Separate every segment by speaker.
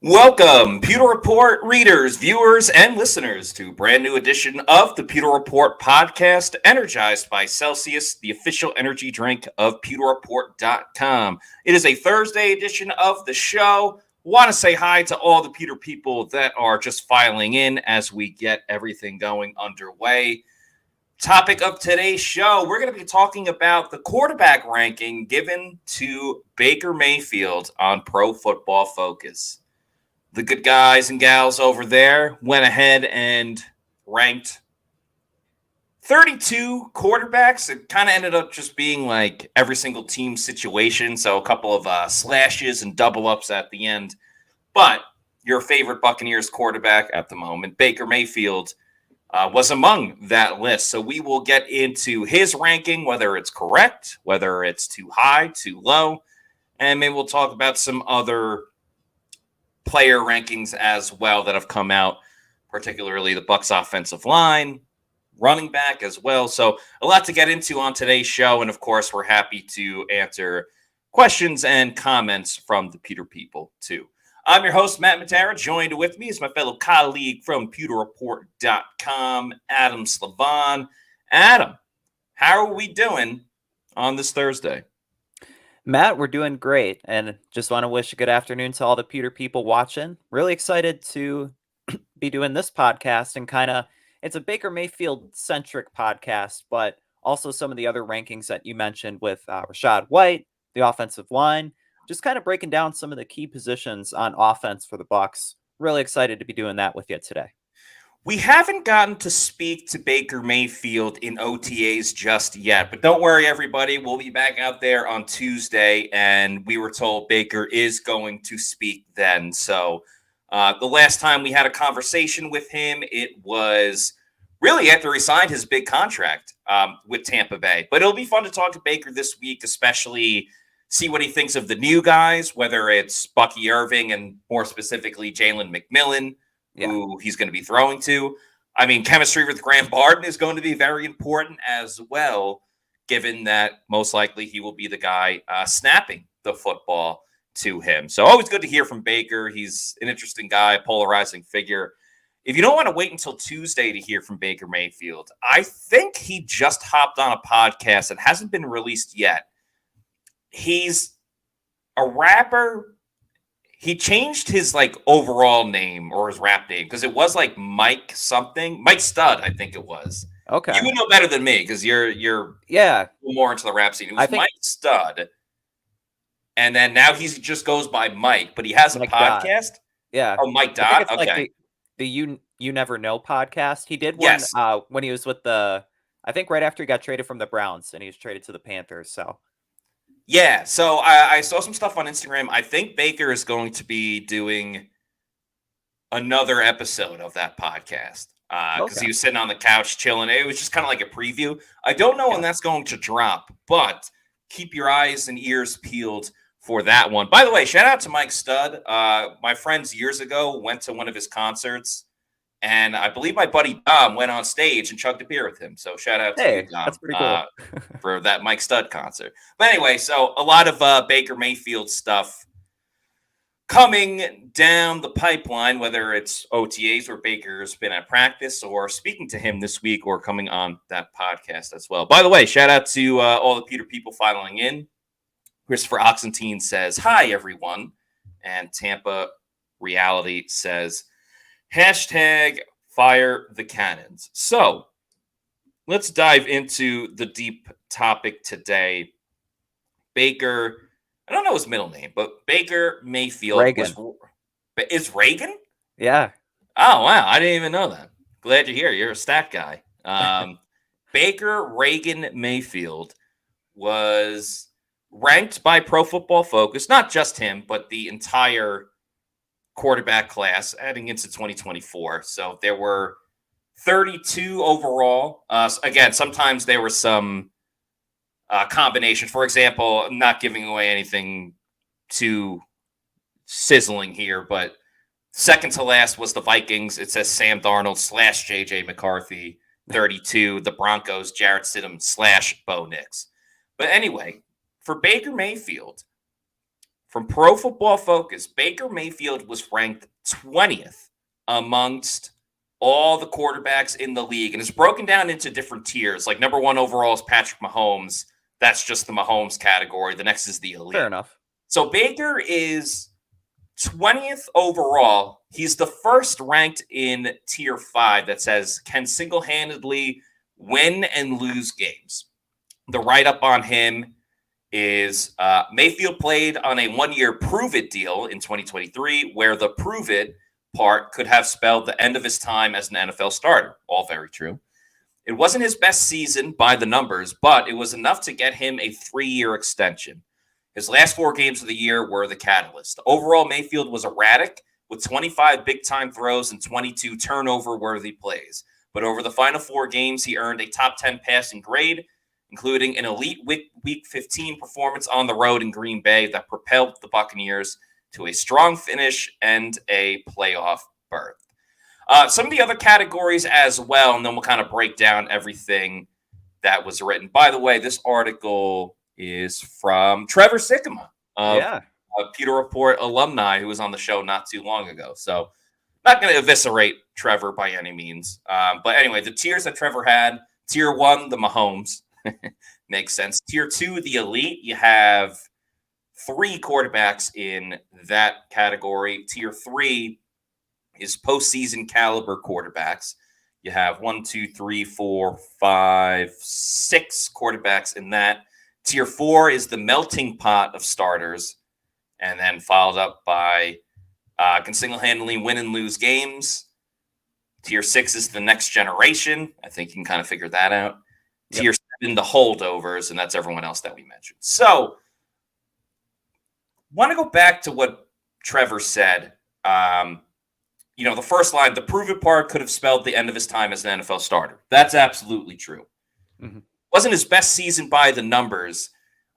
Speaker 1: Welcome, Pewter Report readers, viewers, and listeners to a brand new edition of the Pewter Report podcast, energized by Celsius, the official energy drink of PewterReport.com. It is a Thursday edition of the show. Want to say hi to all the Pewter people that are just filing in as we get everything going underway. Topic of today's show, we're going to be talking about the quarterback ranking given to Baker Mayfield on Pro Football Focus. The good guys and gals over there went ahead and ranked 32 quarterbacks. It kind of ended up just being like every single team situation. So a couple of slashes and double ups at the end. But your favorite Buccaneers quarterback at the moment, Baker Mayfield, was among that list. So we will get into his ranking, whether it's correct, whether it's too high, too low. And maybe we'll talk about some other player rankings as well that have come out, particularly the Bucs offensive line, running back as well. So a lot to get into on today's show. And of course, we're happy to answer questions and comments from the Pewter people too. I'm your host, Matt Matera. Joined with me is my fellow colleague from PewterReport.com, Adam Slavon. Adam, how are we doing on this Thursday?
Speaker 2: Matt, we're doing great, and just want to wish a good afternoon to all the Pewter people watching. Really excited to be doing this podcast, and it's a Baker Mayfield-centric podcast, but also some of the other rankings that you mentioned with Rachaad White, the offensive line, just kind of breaking down some of the key positions on offense for the Bucs. Really excited to be doing that with you today.
Speaker 1: We haven't gotten to speak to Baker Mayfield in OTAs just yet, but don't worry, everybody. We'll be back out there on Tuesday, and we were told Baker is going to speak then. So the last time we had a conversation with him, it was really after he signed his big contract with Tampa Bay. But it'll be fun to talk to Baker this week, especially see what he thinks of the new guys, whether it's Bucky Irving and more specifically Jalen McMillan, who he's going to be throwing to. I mean, chemistry with Graham Barden is going to be very important as well, given that most likely he will be the guy snapping the football to him. So always good to hear from Baker. He's an interesting guy, a polarizing figure. If you don't want to wait until Tuesday to hear from Baker Mayfield, I think he just hopped on a podcast that hasn't been released yet. He's a rapper. He changed his overall name or his rap name because it was like Mike Stud, I think it was.
Speaker 2: Okay,
Speaker 1: you would know better than me because you're more into the rap scene. It was Mike Stud, and then now he just goes by Mike, but he has a podcast.
Speaker 2: Dodd. Yeah,
Speaker 1: Mike Dodd. Okay,
Speaker 2: like the You Never Know podcast. He did one when he was with I think right after he got traded from the Browns and he was traded to the Panthers. So.
Speaker 1: Yeah, so I saw some stuff on Instagram. I think Baker is going to be doing another episode of that podcast because he was sitting on the couch chilling. It was just kind of like a preview. I don't know when that's going to drop, but keep your eyes and ears peeled for that one. By the way, shout out to Mike Stud. My friends years ago went to one of his concerts, and I believe my buddy Dom went on stage and chugged a beer with him. So shout out to you, Dom.
Speaker 2: That's pretty cool.
Speaker 1: For that Mike Stud concert. But anyway, so a lot of Baker Mayfield stuff coming down the pipeline, whether it's OTAs where Baker's been at practice or speaking to him this week or coming on that podcast as well. By the way, shout out to all the Pewter people filing in. Christopher Oxentine says, hi, everyone. And Tampa Reality says, #fire the cannons. So let's dive into the deep topic today. Baker, I don't know his middle name, but Baker Mayfield. Is Reagan?
Speaker 2: Yeah.
Speaker 1: Oh, wow. I didn't even know that. Glad you're here. You're a stat guy. Baker Reagan Mayfield was ranked by Pro Football Focus, not just him, but the entire quarterback class heading into 2024. So there were 32 overall. Again, sometimes there were some combinations. For example, I'm not giving away anything too sizzling here, but second to last was the Vikings. It says Sam Darnold / J.J. McCarthy. 32, the Broncos, Jarrett Stidham / Bo Nix. But anyway, for Baker Mayfield, From Pro Football Focus, Baker Mayfield was ranked 20th amongst all the quarterbacks in the league. And it's broken down into different tiers. Like number one overall is Patrick Mahomes. That's just the Mahomes category. The next is the elite.
Speaker 2: Fair enough.
Speaker 1: So Baker is 20th overall. He's the first ranked in tier 5 that says can single-handedly win and lose games. The write-up on him is Mayfield played on a one-year prove-it deal in 2023, where the prove-it part could have spelled the end of his time as an NFL starter. All very true. It wasn't his best season by the numbers, but it was enough to get him a 3-year extension. His last 4 games of the year were the catalyst. Overall, Mayfield was erratic with 25 big-time throws and 22 turnover-worthy plays. But over the final 4 games, he earned a top 10 passing grade, including an elite Week 15 performance on the road in Green Bay that propelled the Buccaneers to a strong finish and a playoff berth. Some of the other categories as well, and then we'll kind of break down everything that was written. By the way, this article is from Trevor Sikkema of Pewter Report alumni who was on the show not too long ago. So not going to eviscerate Trevor by any means. But anyway, the tiers that Trevor had, tier 1, the Mahomes. Makes sense. Tier 2, the elite. You have 3 quarterbacks in that category. Tier 3 is postseason caliber quarterbacks. You have 1, 2, 3, 4, 5, 6 quarterbacks in that. Tier 4 is the melting pot of starters, and then followed up by can single-handedly win and lose games. Tier 6 is the next generation. I think you can kind of figure that out. Yep. Tier 7, the holdovers, and that's everyone else that we mentioned. So, want to go back to what Trevor said. The first line, the prove it part could have spelled the end of his time as an NFL starter. That's absolutely true. Mm-hmm. Wasn't his best season by the numbers.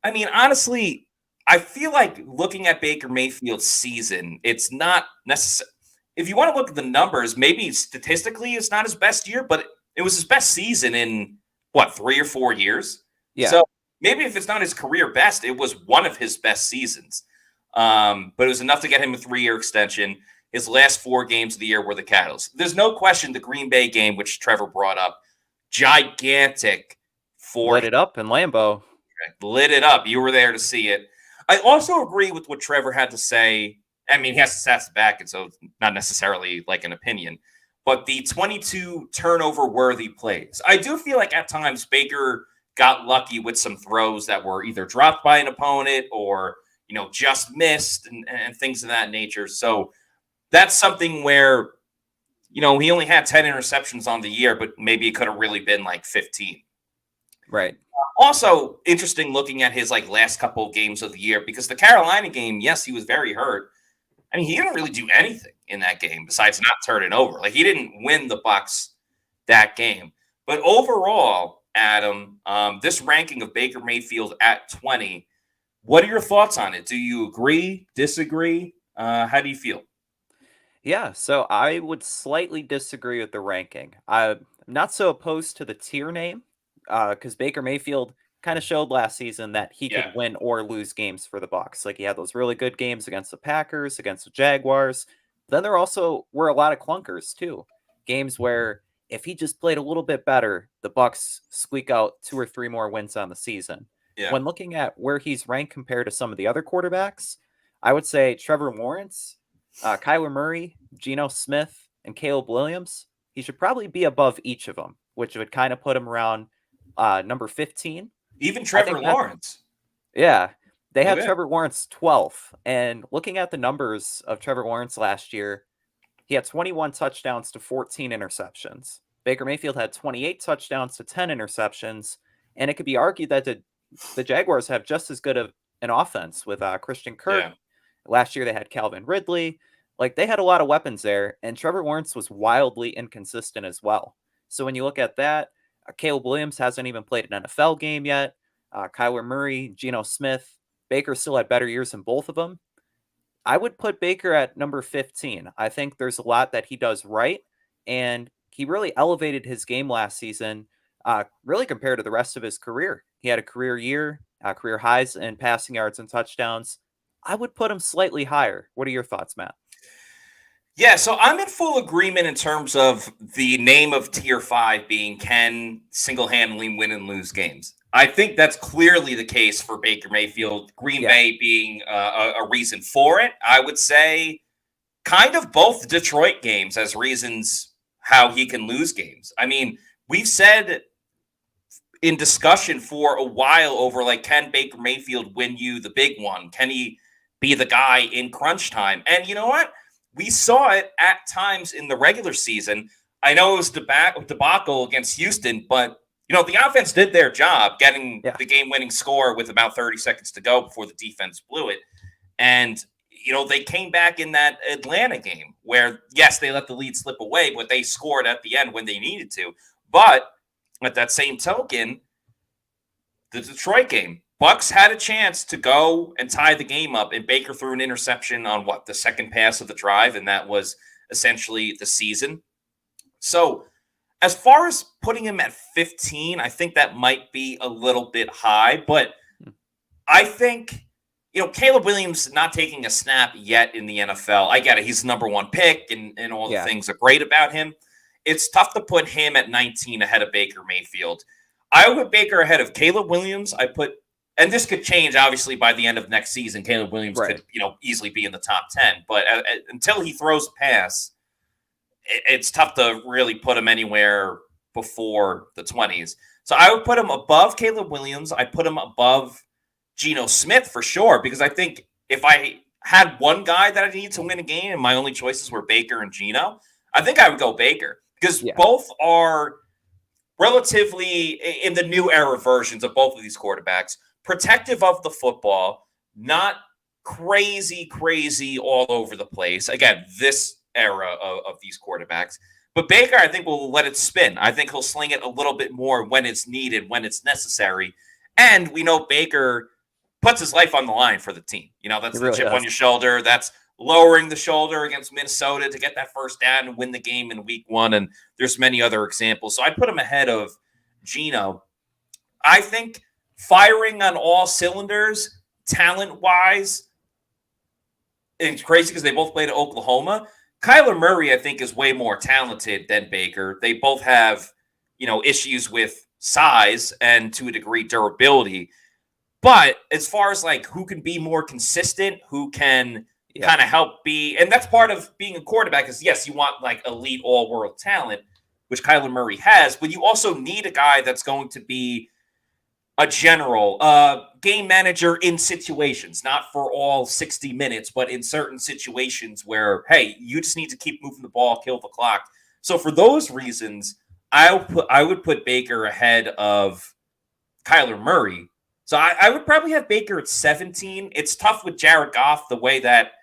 Speaker 1: I mean, honestly, I feel like looking at Baker Mayfield's season, it's not necessary. If you want to look at the numbers, maybe statistically it's not his best year, but it was his best season in, 3 or 4 years?
Speaker 2: Yeah.
Speaker 1: So maybe if it's not his career best, it was one of his best seasons. But it was enough to get him a 3-year extension. His last 4 games of the year were the catalyst. There's no question the Green Bay game, which Trevor brought up, gigantic for
Speaker 2: lit it up in Lambeau.
Speaker 1: Lit it up. You were there to see it. I also agree with what Trevor had to say. I mean, he has the stats to back it, so it's not necessarily like an opinion. But the 22 turnover-worthy plays. I do feel like at times Baker got lucky with some throws that were either dropped by an opponent or, just missed and things of that nature. So that's something where, he only had 10 interceptions on the year, but maybe it could have really been like 15.
Speaker 2: Right.
Speaker 1: Also interesting looking at his last couple of games of the year, because the Carolina game, yes, he was very hurt. I mean, he didn't really do anything in that game besides not turn it over. He didn't win the Bucs that game. But overall, Adam, this ranking of Baker Mayfield at 20, what are your thoughts on it? Do you agree, disagree? How do you feel?
Speaker 2: Yeah, so I would slightly disagree with the ranking. I'm not so opposed to the tier name, because Baker Mayfield kind of showed last season that he could win or lose games for the Bucs. He had those really good games against the Packers, against the Jaguars. Then there also were a lot of clunkers too. Games where if he just played a little bit better, the Bucs squeak out 2 or 3 more wins on the season. Yeah. When looking at where he's ranked compared to some of the other quarterbacks, I would say Trevor Lawrence, Kyler Murray, Geno Smith, and Caleb Williams, he should probably be above each of them, which would kind of put him around number 15.
Speaker 1: Even Trevor Lawrence.
Speaker 2: Yeah. They have Trevor Lawrence 12th. And looking at the numbers of Trevor Lawrence last year, he had 21 touchdowns to 14 interceptions. Baker Mayfield had 28 touchdowns to 10 interceptions. And it could be argued that the Jaguars have just as good of an offense with Christian Kirk. Yeah. Last year they had Calvin Ridley. They had a lot of weapons there. And Trevor Lawrence was wildly inconsistent as well. So when you look at that, Caleb Williams hasn't even played an NFL game yet. Kyler Murray, Geno Smith, Baker still had better years than both of them. I would put Baker at number 15. I think there's a lot that he does right, and he really elevated his game last season, really compared to the rest of his career. He had a career year, career highs in passing yards and touchdowns. I would put him slightly higher. What are your thoughts, Matt?
Speaker 1: Yeah, so I'm in full agreement in terms of the name of tier 5 being can single-handedly win and lose games. I think that's clearly the case for Baker Mayfield. Green Bay being a reason for it. I would say kind of both Detroit games as reasons how he can lose games. I mean, we've said in discussion for a while over like, can Baker Mayfield win you the big one? Can he be the guy in crunch time? And you know what? We saw it at times in the regular season. I know it was debacle against Houston, but the offense did their job getting the game-winning score with about 30 seconds to go before the defense blew it. And they came back in that Atlanta game where, yes, they let the lead slip away, but they scored at the end when they needed to. But at that same token, the Detroit game, Bucs had a chance to go and tie the game up, and Baker threw an interception on the second pass of the drive, and that was essentially the season. So as far as putting him at 15, I think that might be a little bit high, but I think, Caleb Williams not taking a snap yet in the NFL. I get it. He's the number one pick, and all the things are great about him. It's tough to put him at 19 ahead of Baker Mayfield. I would put Baker ahead of Caleb Williams. And this could change, obviously, by the end of next season. Caleb Williams could, easily be in the top 10. But until he throws a pass, it's tough to really put him anywhere before the 20s. So I would put him above Caleb Williams. I put him above Geno Smith for sure, because I think if I had one guy that I need to win a game and my only choices were Baker and Geno, I think I would go Baker, because both are relatively in the new era versions of both of these quarterbacks. Protective of the football, not crazy all over the place. Again, this era of these quarterbacks. But Baker, I think, will let it spin. I think he'll sling it a little bit more when it's needed, when it's necessary. And we know Baker puts his life on the line for the team. That's the chip on your shoulder. That's lowering the shoulder against Minnesota to get that first down and win the game in week 1. And there's many other examples. So I put him ahead of Geno. I think firing on all cylinders, talent-wise, it's crazy because they both played at Oklahoma. Kyler Murray, I think, is way more talented than Baker. They both have, issues with size and, to a degree, durability. But as far as, who can be more consistent, who can kind of help be – and that's part of being a quarterback is, yes, you want, elite all-world talent, which Kyler Murray has, but you also need a guy that's going to be – a general game manager in situations, not for all 60 minutes, but in certain situations where, hey, you just need to keep moving the ball, kill the clock. So for those reasons, I would put Baker ahead of Kyler Murray. So I would probably have Baker at 17. It's tough with Jared Goff, the way that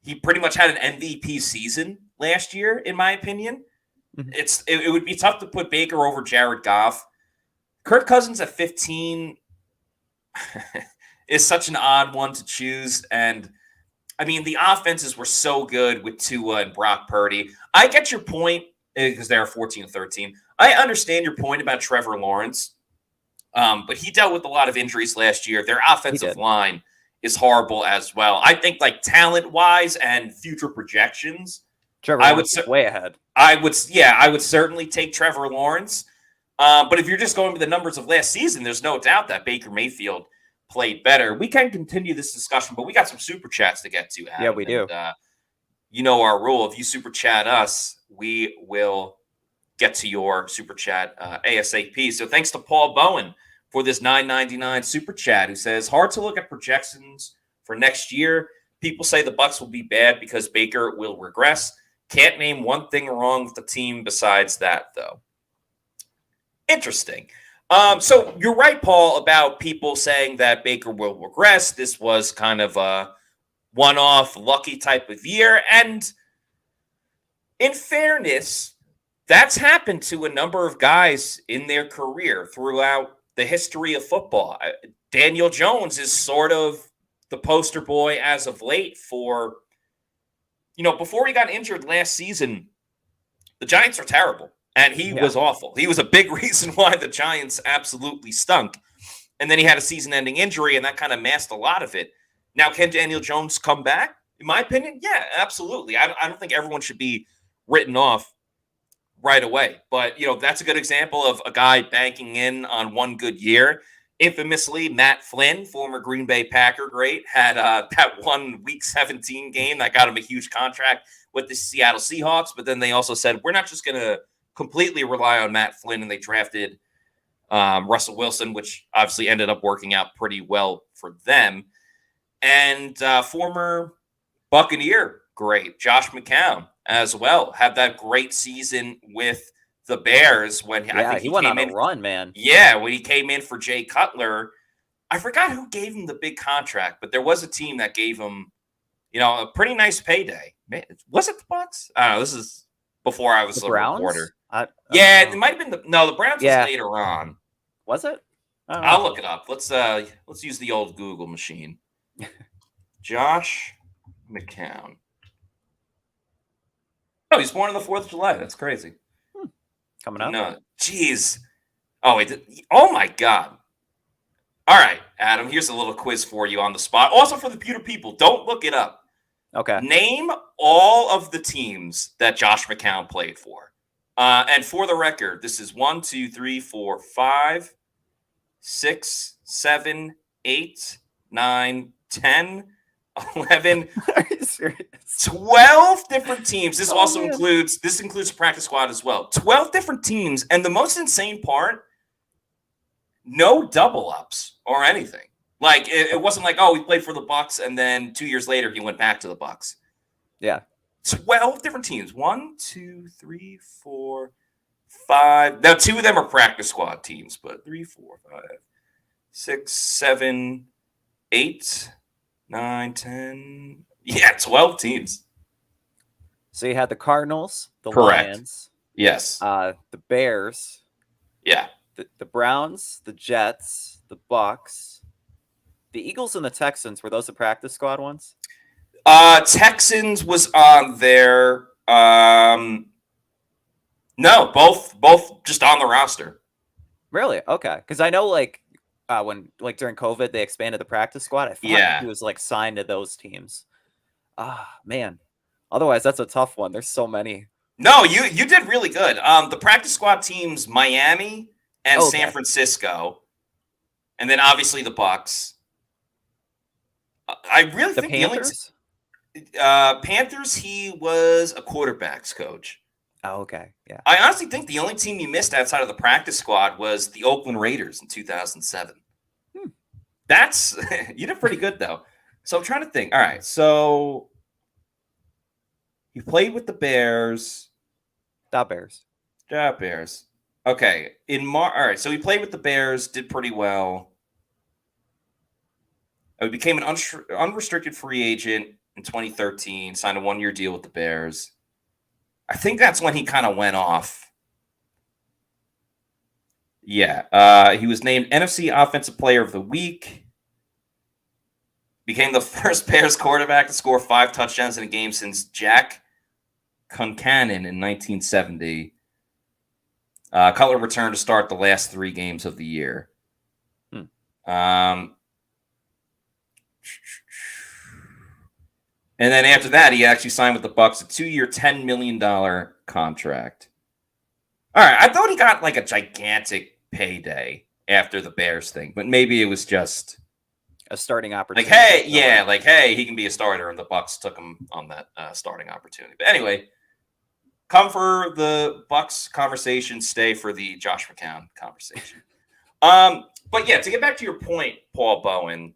Speaker 1: he pretty much had an MVP season last year, in my opinion. Mm-hmm. It would be tough to put Baker over Jared Goff. Kirk Cousins at 15 is such an odd one to choose. And, I mean, the offenses were so good with Tua and Brock Purdy. I get your point because they're 14 and 13. I understand your point about Trevor Lawrence, but he dealt with a lot of injuries last year. Their offensive line is horrible as well. I think, talent-wise and future projections,
Speaker 2: Trevor Lawrence is way ahead.
Speaker 1: I would certainly take Trevor Lawrence. But if you're just going with the numbers of last season, there's no doubt that Baker Mayfield played better. We can continue this discussion, but we got some super chats to get to, Adam.
Speaker 2: Yeah, we do.
Speaker 1: You know our rule. If you super chat us, we will get to your super chat ASAP. So thanks to Paul Bowen for this $9.99 super chat, who says, hard to look at projections for next year. People say the Bucs will be bad because Baker will regress. Can't name one thing wrong with the team besides that, though. Interesting. So you're right, Paul, about people saying that Baker will regress. This was kind of a one-off, lucky type of year. And in fairness, that's happened to a number of guys in their career throughout the history of football. Daniel Jones is sort of the poster boy as of late for, before he got injured last season, the Giants are terrible. And he was awful. He was a big reason why the Giants absolutely stunk. And then he had a season-ending injury, and that kind of masked a lot of it. Now, can Daniel Jones come back? In my opinion, yeah, absolutely. I don't think everyone should be written off right away. But, that's a good example of a guy banking in on one good year. Infamously, Matt Flynn, former Green Bay Packer great, had that one Week 17 game that got him a huge contract with the Seattle Seahawks. But then they also said, we're not just going to completely rely on Matt Flynn, and they drafted Russell Wilson, which obviously ended up working out pretty well for them. And former Buccaneer great Josh McCown as well had that great season with the Bears when I think
Speaker 2: he went
Speaker 1: came
Speaker 2: on
Speaker 1: in.
Speaker 2: a run, man.
Speaker 1: Yeah, when he came in for Jay Cutler. I forgot who gave him the big contract, but there was a team that gave him, a pretty nice payday. Was it the Bucs? I don't know. This is before I was
Speaker 2: The
Speaker 1: a
Speaker 2: Browns?
Speaker 1: reporter.
Speaker 2: I
Speaker 1: Yeah,
Speaker 2: don't
Speaker 1: it
Speaker 2: know.
Speaker 1: might have been the Browns was later on.
Speaker 2: Was it? I don't know.
Speaker 1: I'll look it up. Let's use the old Google machine. Josh McCown. Oh, he's born on the 4th of July. That's crazy.
Speaker 2: Coming up.
Speaker 1: No, jeez. Oh, oh my God. All right, Adam, here's a little quiz for you on the spot. Also for the Pewter people, don't look it up.
Speaker 2: Okay.
Speaker 1: Name all of the teams that Josh McCown played for. And for the record, this is 1, 2, 3, 4, 5, 6, 7, 8, 9, 10, 11,
Speaker 2: Are you serious?
Speaker 1: 12 different teams. This also
Speaker 2: man.
Speaker 1: includes practice squad as well. 12 different teams. And the most insane part, no double ups or anything. Like it wasn't like, oh, he played for the Bucs and then 2 years later he went back to the Bucs.
Speaker 2: Yeah.
Speaker 1: 12 different teams. 1, 2, 3, 4, 5. Now 2 of them are practice squad teams, but 3, 4, 5, 6, 7, 8, 9, 10. Yeah, 12 teams.
Speaker 2: So you had the Cardinals, the
Speaker 1: Correct.
Speaker 2: Lions,
Speaker 1: Yes.
Speaker 2: the Bears,
Speaker 1: Yeah.
Speaker 2: the Browns, the Jets, the Bucs, the Eagles, and the Texans. Were those the practice squad ones?
Speaker 1: Texans was on there. No, both just on the roster.
Speaker 2: Really? Okay. Because I know when during COVID they expanded the practice squad. I thought he was signed to those teams. Man. Otherwise, that's a tough one. There's so many.
Speaker 1: No, you did really good. The practice squad teams, Miami and San Francisco, and then obviously the Bucs. I really think
Speaker 2: Panthers?
Speaker 1: Panthers, he was a quarterbacks coach.
Speaker 2: Oh, okay. Yeah.
Speaker 1: I honestly think the only team you missed outside of the practice squad was the Oakland Raiders in 2007. That's you did pretty good though. So I'm trying to think. All right, so you played with the Bears.
Speaker 2: The Bears.
Speaker 1: Yeah, Bears. Okay. All right, so he played with the Bears, did pretty well. He became an unrestricted free agent in 2013, signed a 1-year deal with the Bears. I think that's when he kind of went off. Yeah. He was named NFC Offensive Player of the Week. Became the first Bears quarterback to score 5 touchdowns in a game since Jack Concanon in 1970. Cutler returned to start the last 3 games of the year. And then after that, he actually signed with the Bucs a 2-year, $10 million contract. All right, I thought he got a gigantic payday after the Bears thing, but maybe it was just
Speaker 2: a starting opportunity.
Speaker 1: Hey, he can be a starter, and the Bucs took him on that starting opportunity. But anyway, come for the Bucs conversation, stay for the Josh McCown conversation. But yeah, to get back to your point, Paul Bowen.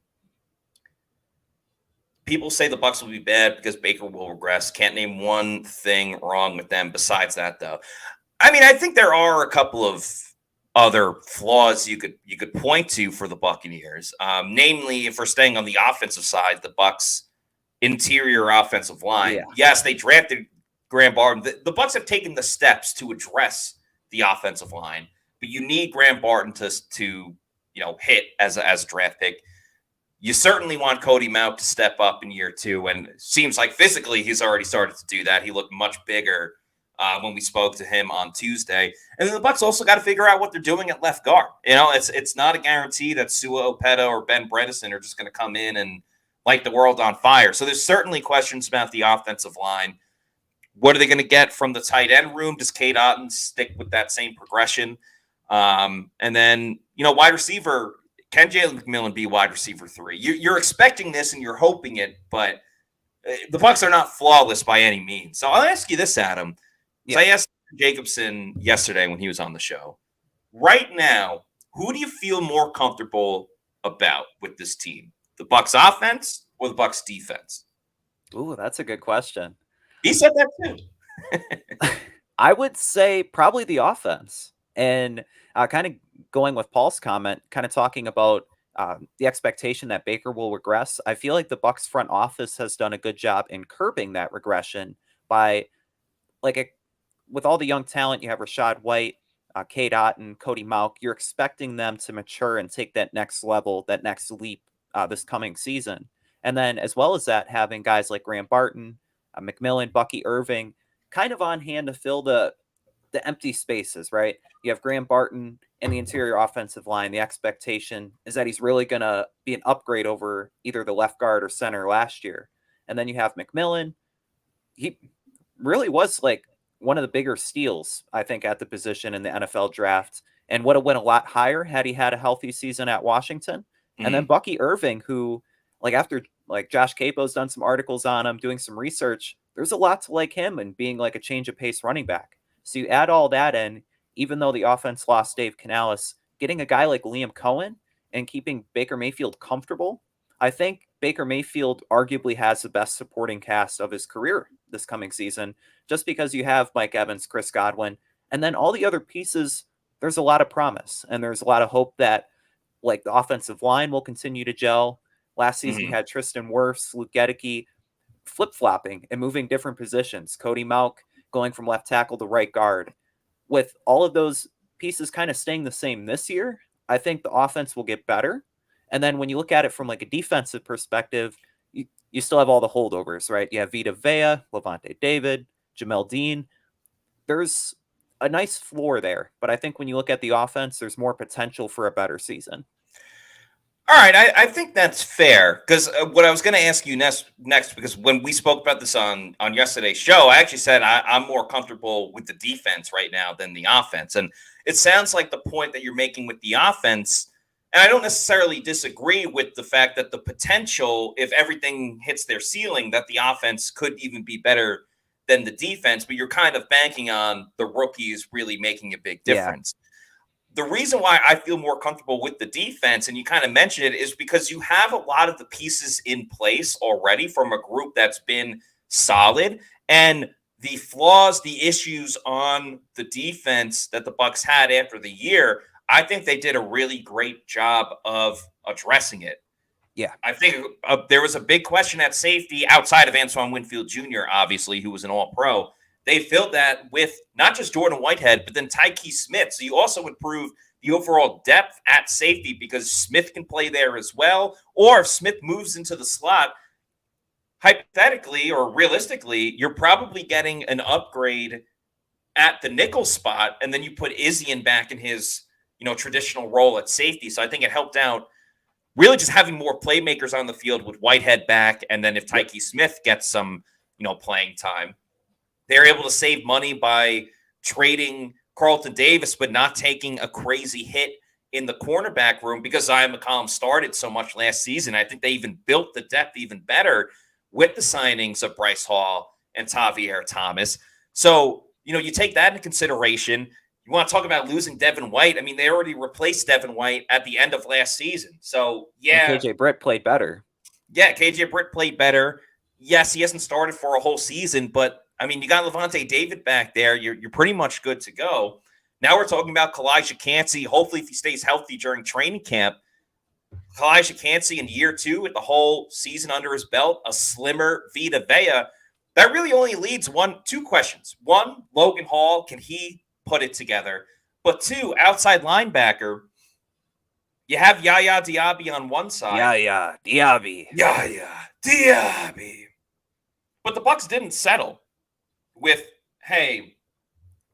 Speaker 1: People say the Bucs will be bad because Baker will regress. Can't name one thing wrong with them besides that, though. I mean, I think there are a couple of other flaws you could point to for the Buccaneers. Namely, if we're staying on the offensive side, the Bucs' interior offensive line.
Speaker 2: Yeah.
Speaker 1: Yes, they drafted Graham Barton. The Bucs have taken the steps to address the offensive line, but you need Graham Barton to hit as a draft pick. You certainly want Cody Mauch to step up in year 2, and it seems like physically he's already started to do that. He looked much bigger when we spoke to him on Tuesday. And then the Bucs also got to figure out what they're doing at left guard. It's not a guarantee that Sua Opeta or Ben Bredesen are just going to come in and light the world on fire. So there's certainly questions about the offensive line. What are they going to get from the tight end room? Does Cade Otton stick with that same progression? And then, wide receiver, can Jalen McMillan be wide receiver 3? You're expecting this and you're hoping it, but the Bucs are not flawless by any means. So I'll ask you this, Adam. Yeah. I asked Jacobson yesterday when he was on the show. Right now, who do you feel more comfortable about with this team? The Bucs offense or the Bucs defense?
Speaker 2: Ooh, that's a good question.
Speaker 1: He said that too.
Speaker 2: I would say probably the offense. And kind of going with Paul's comment, kind of talking about the expectation that Baker will regress. I feel like the Bucs front office has done a good job in curbing that regression by, with all the young talent, you have Rachaad White, Cade Otton, Cody Mauch. You're expecting them to mature and take that next level, that next leap this coming season. And then as well as that, having guys like Graham Barton, McMillan, Bucky Irving, kind of on hand to fill the empty spaces, right? You have Graham Barton in the interior offensive line. The expectation is that he's really going to be an upgrade over either the left guard or center last year. And then you have McMillan. He really was one of the bigger steals, I think, at the position in the NFL draft, and would have went a lot higher had he had a healthy season at Washington. Mm-hmm. And then Bucky Irving, who after Josh Capo's done some articles on him, doing some research, there's a lot to like him and being a change of pace running back. So you add all that in, even though the offense lost Dave Canales, getting a guy like Liam Cohen and keeping Baker Mayfield comfortable, I think Baker Mayfield arguably has the best supporting cast of his career this coming season, just because you have Mike Evans, Chris Godwin, and then all the other pieces, there's a lot of promise, and there's a lot of hope that the offensive line will continue to gel. Last season, you had Tristan Wirfs, Luke Gedeke flip-flopping and moving different positions. Cody Mauch going from left tackle to right guard. With all of those pieces kind of staying the same this year, I think the offense will get better. And then when you look at it from a defensive perspective, you still have all the holdovers, right? You have Vita Vea, Levante David, Jamel Dean. There's a nice floor there, but I think when you look at the offense, there's more potential for a better season.
Speaker 1: All right, I think that's fair, because what I was going to ask you next, because when we spoke about this on yesterday's show, I actually said I'm more comfortable with the defense right now than the offense. And it sounds like the point that you're making with the offense, and I don't necessarily disagree with the fact that the potential, if everything hits their ceiling, that the offense could even be better than the defense, but you're kind of banking on the rookies really making a big difference. Yeah. The reason why I feel more comfortable with the defense, and you kind of mentioned it, is because you have a lot of the pieces in place already from a group that's been solid. And the flaws, the issues on the defense that the Bucs had after the year, I think they did a really great job of addressing it.
Speaker 2: Yeah.
Speaker 1: I think there was a big question at safety outside of Antoine Winfield Jr., obviously, who was an all-pro. They filled that with not just Jordan Whitehead, but then Tyke Smith. So you also improve the overall depth at safety because Smith can play there as well. Or if Smith moves into the slot, hypothetically or realistically, you're probably getting an upgrade at the nickel spot. And then you put Izzy back in his, traditional role at safety. So I think it helped out really just having more playmakers on the field with Whitehead back. And then if Tyke Smith gets some, playing time. They're able to save money by trading Carlton Davis, but not taking a crazy hit in the cornerback room because Zion McCollum started so much last season. I think they even built the depth even better with the signings of Bryce Hall and Tavier Thomas. So, you take that into consideration. You want to talk about losing Devin White. I mean, they already replaced Devin White at the end of last season. So, yeah.
Speaker 2: And KJ Britt played better.
Speaker 1: Yeah, KJ Britt played better. Yes, he hasn't started for a whole season, but I mean, you got Levante David back there. You're pretty much good to go. Now we're talking about Kalijah Cansey. Hopefully, if he stays healthy during training camp, Kalijah Cansey in year 2 with the whole season under his belt, a slimmer Vita Vea. That really only leads two questions. One, Logan Hall, can he put it together? But 2, outside linebacker, you have Yaya Diaby on one side.
Speaker 2: Yaya Diaby.
Speaker 1: But the Bucs didn't settle with, hey,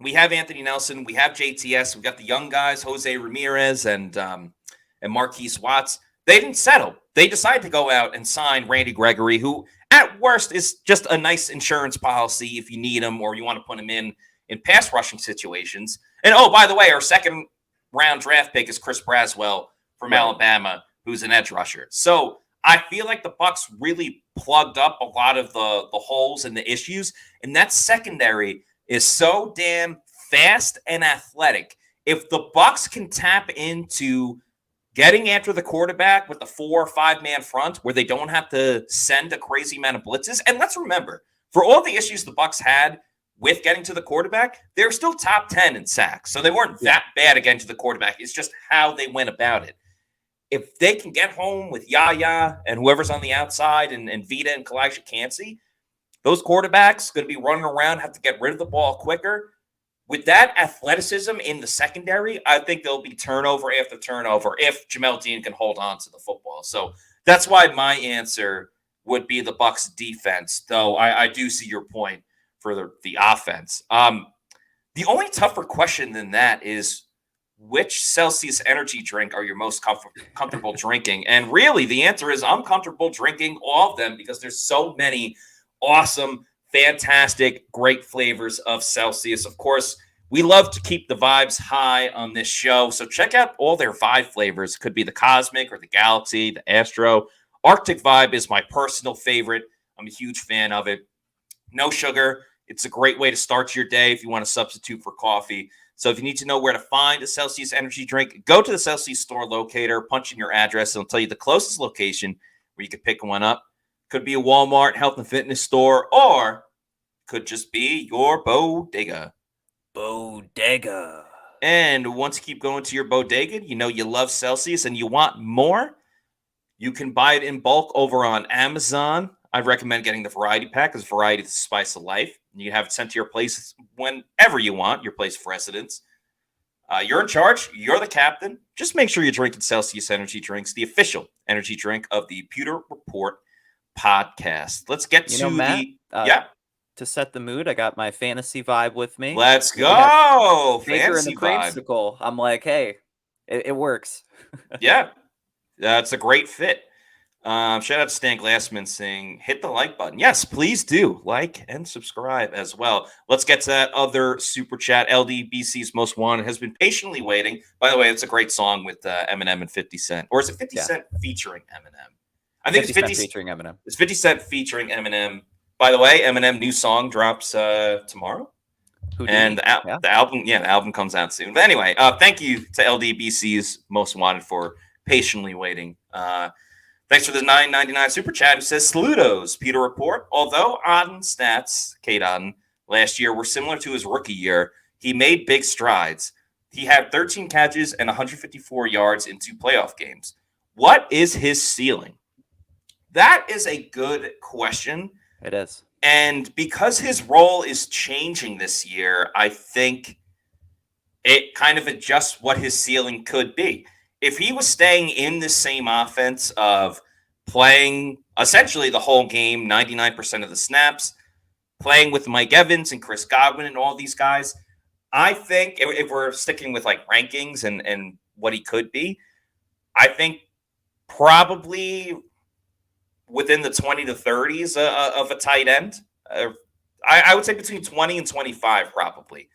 Speaker 1: we have Anthony Nelson, we have JTS, we got the young guys, Jose Ramirez and Marquise Watts. They didn't settle. They decided to go out and sign Randy Gregory, who at worst is just a nice insurance policy if you need him or you want to put him in pass rushing situations. And oh, by the way, our second round draft pick is Chris Braswell from Alabama, who's an edge rusher. So I feel like the Bucs really plugged up a lot of the holes and the issues, and that secondary is so damn fast and athletic. If the Bucs can tap into getting after the quarterback with the 4 or 5 man front where they don't have to send a crazy amount of blitzes, and let's remember, for all the issues the Bucs had with getting to the quarterback, they're still top 10 in sacks. So they weren't that bad at getting to the quarterback. It's just how they went about it. If they can get home with Yaya and whoever's on the outside and Vita and Kalijah Cansey, those quarterbacks going to be running around, have to get rid of the ball quicker. With that athleticism in the secondary, I think there'll be turnover after turnover if Jamel Dean can hold on to the football. So that's why my answer would be the Bucs defense, though I do see your point for the offense. The only tougher question than that is which Celsius energy drink are you most comfortable drinking? And really, the answer is I'm comfortable drinking all of them because there's so many awesome, fantastic, great flavors of Celsius. Of course, we love to keep the vibes high on this show. So check out all their Vibe flavors. Could be the Cosmic or the Galaxy, the Astro. Arctic Vibe is my personal favorite. I'm a huge fan of it. No sugar. It's a great way to start your day if you want to substitute for coffee. So if you need to know where to find a Celsius energy drink, go to the Celsius store locator, punch in your address, and it'll tell you the closest location where you can pick one up. Could be a Walmart, health and fitness store, or could just be your bodega.
Speaker 2: Bodega.
Speaker 1: And once you keep going to your bodega, you know you love Celsius and you want more, you can buy it in bulk over on Amazon. I recommend getting the variety pack because variety is the spice of life. You can have it sent to your place whenever you want, your place of residence. You're in charge. You're the captain. Just make sure you're drinking Celsius energy drinks, the official energy drink of the Pewter Report podcast. Let's get to
Speaker 2: Matt, to set the mood, I got my fantasy vibe with me.
Speaker 1: Let's go.
Speaker 2: Baker and the
Speaker 1: vibe.
Speaker 2: creamsicle. I'm like, hey, it works.
Speaker 1: Yeah, that's a great fit. Shout out to Stan Glassman saying, hit the like button. Yes, please do like and subscribe as well. Let's get to that other super chat. LDBC's Most Wanted has been patiently waiting. By the way, it's a great song with Eminem and 50 Cent. Or is it 50 Cent featuring Eminem? I think it's 50
Speaker 2: Cent featuring Eminem.
Speaker 1: It's 50 Cent featuring Eminem. By the way, Eminem new song drops tomorrow. And the album comes out soon. But anyway, thank you to LDBC's Most Wanted for patiently waiting. Thanks for the $9.99 super chat who says, Saludos, Pewter Report. Although Aden's stats, Kate Aden, last year were similar to his rookie year, he made big strides. He had 13 catches and 154 yards in 2 playoff games. What is his ceiling? That is a good question.
Speaker 2: It is.
Speaker 1: And because his role is changing this year, I think it kind of adjusts what his ceiling could be. If he was staying in the same offense of playing essentially the whole game, 99% of the snaps, playing with Mike Evans and Chris Godwin and all these guys, I think if we're sticking with like rankings and what he could be, I think probably within the 20 to 30s of a tight end. I would say between 20 and 25 probably.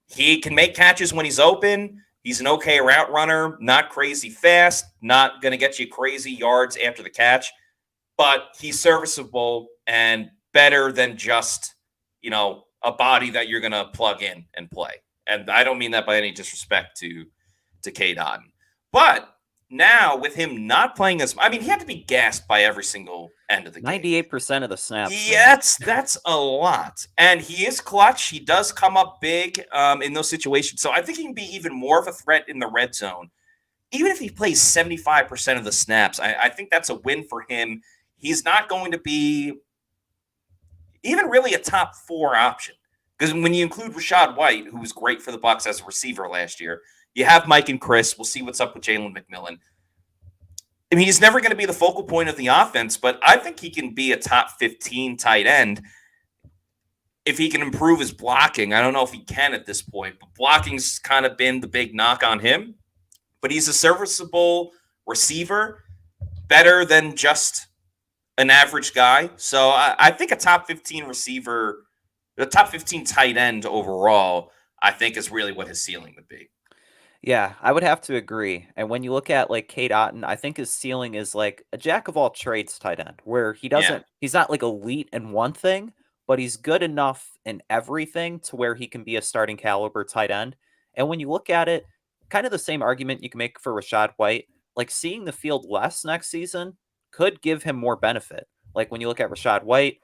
Speaker 1: He can make catches when he's open. He's an okay route runner, not crazy fast, not going to get you crazy yards after the catch, but he's serviceable and better than just, a body that you're going to plug in and play. And I don't mean that by any disrespect to Cade Otton. But now with him not playing he had to be gassed by every single end of the game.
Speaker 2: 98% of the snaps.
Speaker 1: Yeah, that's a lot. And he is clutch. He does come up big in those situations. So I think he can be even more of a threat in the red zone. Even if he plays 75% of the snaps, I think that's a win for him. He's not going to be even really a top 4 option. Because when you include Rachaad White, who was great for the Bucs as a receiver last year, you have Mike and Chris. We'll see what's up with Jalen McMillan. I mean, he's never going to be the focal point of the offense, but I think he can be a top 15 tight end if he can improve his blocking. I don't know if he can at this point, but blocking's kind of been the big knock on him. But he's a serviceable receiver. better than just an average guy. So I think a top 15 receiver, the top 15 tight end overall, I think is really what his ceiling would be.
Speaker 2: Yeah, I would have to agree. And when you look at like Kate Otten, I think his ceiling is like a jack of all trades tight end, where
Speaker 1: Yeah.
Speaker 2: he's not like elite in one thing, but he's good enough in everything to where he can be a starting caliber tight end. And when you look at it, kind of the same argument you can make for Rashad White, like seeing the field less next season could give him more benefit. Like when you look at Rashad White,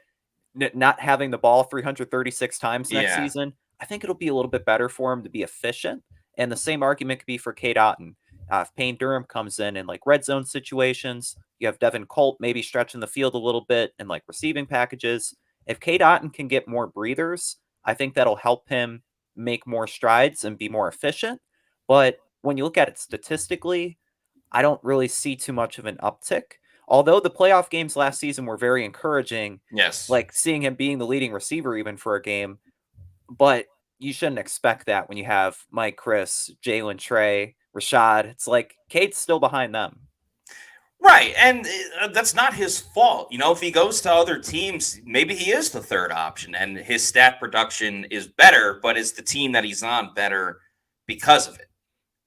Speaker 2: not having the ball 336 times next
Speaker 1: Yeah.
Speaker 2: season, I think it'll be a little bit better for him to be efficient. And the same argument could be for Kate Otten. If Payne Durham comes in like red zone situations, you have Devin Colt maybe stretching the field a little bit and like receiving packages. If Kate Otten can get more breathers, I think that'll help him make more strides and be more efficient. But when you look at it statistically, I don't really see too much of an uptick. Although the playoff games last season were very encouraging,
Speaker 1: Yes.
Speaker 2: like seeing him being the leading receiver even for a game, but you shouldn't expect that when you have Mike, Chris, Jalen, Trey, Rashad. It's like Cade's still behind them.
Speaker 1: Right. And that's not his fault. If he goes to other teams, maybe he is the third option and his stat production is better, but is the team that he's on better because of it?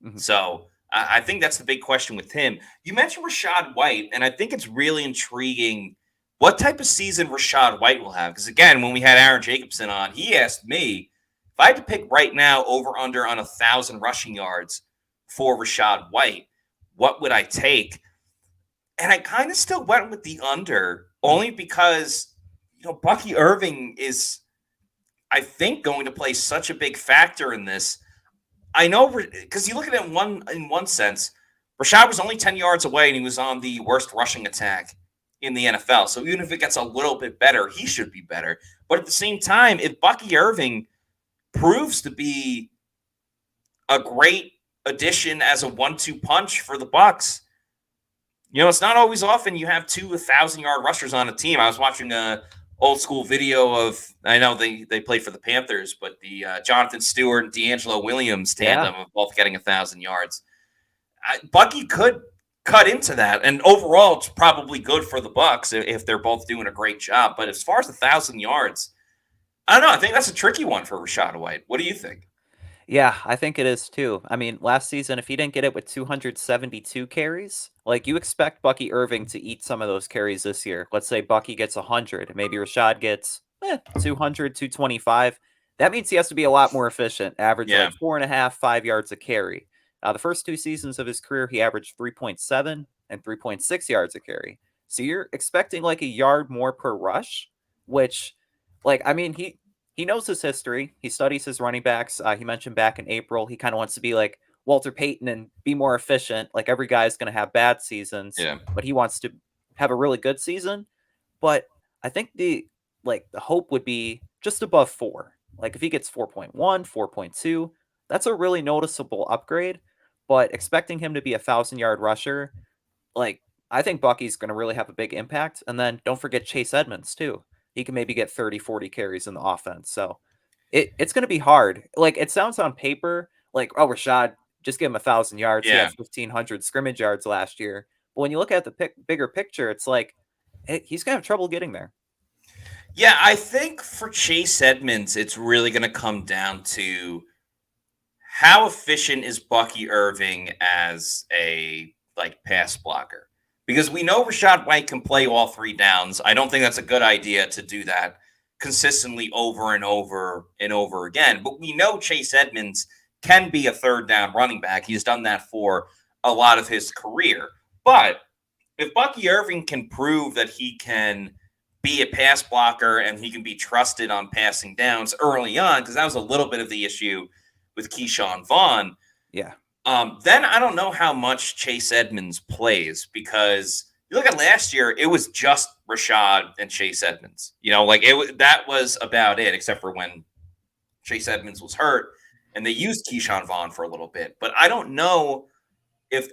Speaker 2: Mhm.
Speaker 1: So I think that's the big question with him. You mentioned Rashad White, and I think it's really intriguing what type of season Rashad White will have. Because again, when we had Aaron Jacobson on, he asked me if I had to pick right now over under on 1,000 rushing yards for Rashad White, what would I take? And I kind of still went with the under, only because Bucky Irving is, I think, going to play such a big factor in this. I know, because you look at it in one sense, Rashad was only 10 yards away and he was on the worst rushing attack in the NFL. So even if it gets a little bit better, he should be better. But at the same time, if Bucky Irving proves to be a great addition as a 1-2 punch for the Bucs, it's not always often you have 2 1,000-yard rushers on a team. I was watching a old school video of, I know they played for the Panthers, but the Jonathan Stewart and D'Angelo Williams tandem of both getting 1,000 yards. Bucky could cut into that, and overall, it's probably good for the Bucs if they're both doing a great job. But as far as 1,000 yards, I don't know. I think that's a tricky one for Rashad White. What do you think?
Speaker 2: Yeah, I think it is too. I mean, last season, if he didn't get it with 272 carries, like you expect Bucky Irving to eat some of those carries this year. Let's say Bucky gets 100, maybe Rashad gets 200, 225. That means he has to be a lot more efficient, average
Speaker 1: Yeah.
Speaker 2: like 4.5, 5 yards a carry. The first 2 seasons of his career, he averaged 3.7 and 3.6 yards a carry. So you're expecting like a yard more per rush, which, like, I mean, he knows his history. He studies his running backs. He mentioned back in April, he kind of wants to be like Walter Payton and be more efficient. Like every guy is going to have bad seasons,
Speaker 1: Yeah.
Speaker 2: but he wants to have a really good season. But I think the hope would be just above 4. Like if he gets 4.1, 4.2, that's a really noticeable upgrade. But expecting him to be 1,000-yard rusher, like I think Bucky's going to really have a big impact. And then don't forget Chase Edmonds too. He can maybe get 30, 40 carries in the offense. So it's going to be hard. Like it sounds on paper like, oh, Rashad, just give him 1,000 yards. He
Speaker 1: Yeah.
Speaker 2: had 1,500 scrimmage yards last year. But when you look at the bigger picture, it's like he's going to have trouble getting there.
Speaker 1: Yeah, I think for Chase Edmonds, it's really going to come down to how efficient is Bucky Irving as a pass blocker? Because we know Rashad White can play all 3 downs. I don't think that's a good idea to do that consistently over and over and over again. But we know Chase Edmonds can be a 3rd down running back. He's done that for a lot of his career. But if Bucky Irving can prove that he can be a pass blocker and he can be trusted on passing downs early on, because that was a little bit of the issue with Keyshawn Vaughn.
Speaker 2: Yeah.
Speaker 1: Then I don't know how much Chase Edmonds plays, because you look at last year, it was just Rashad and Chase Edmonds. That was about it, except for when Chase Edmonds was hurt and they used Keyshawn Vaughn for a little bit. But I don't know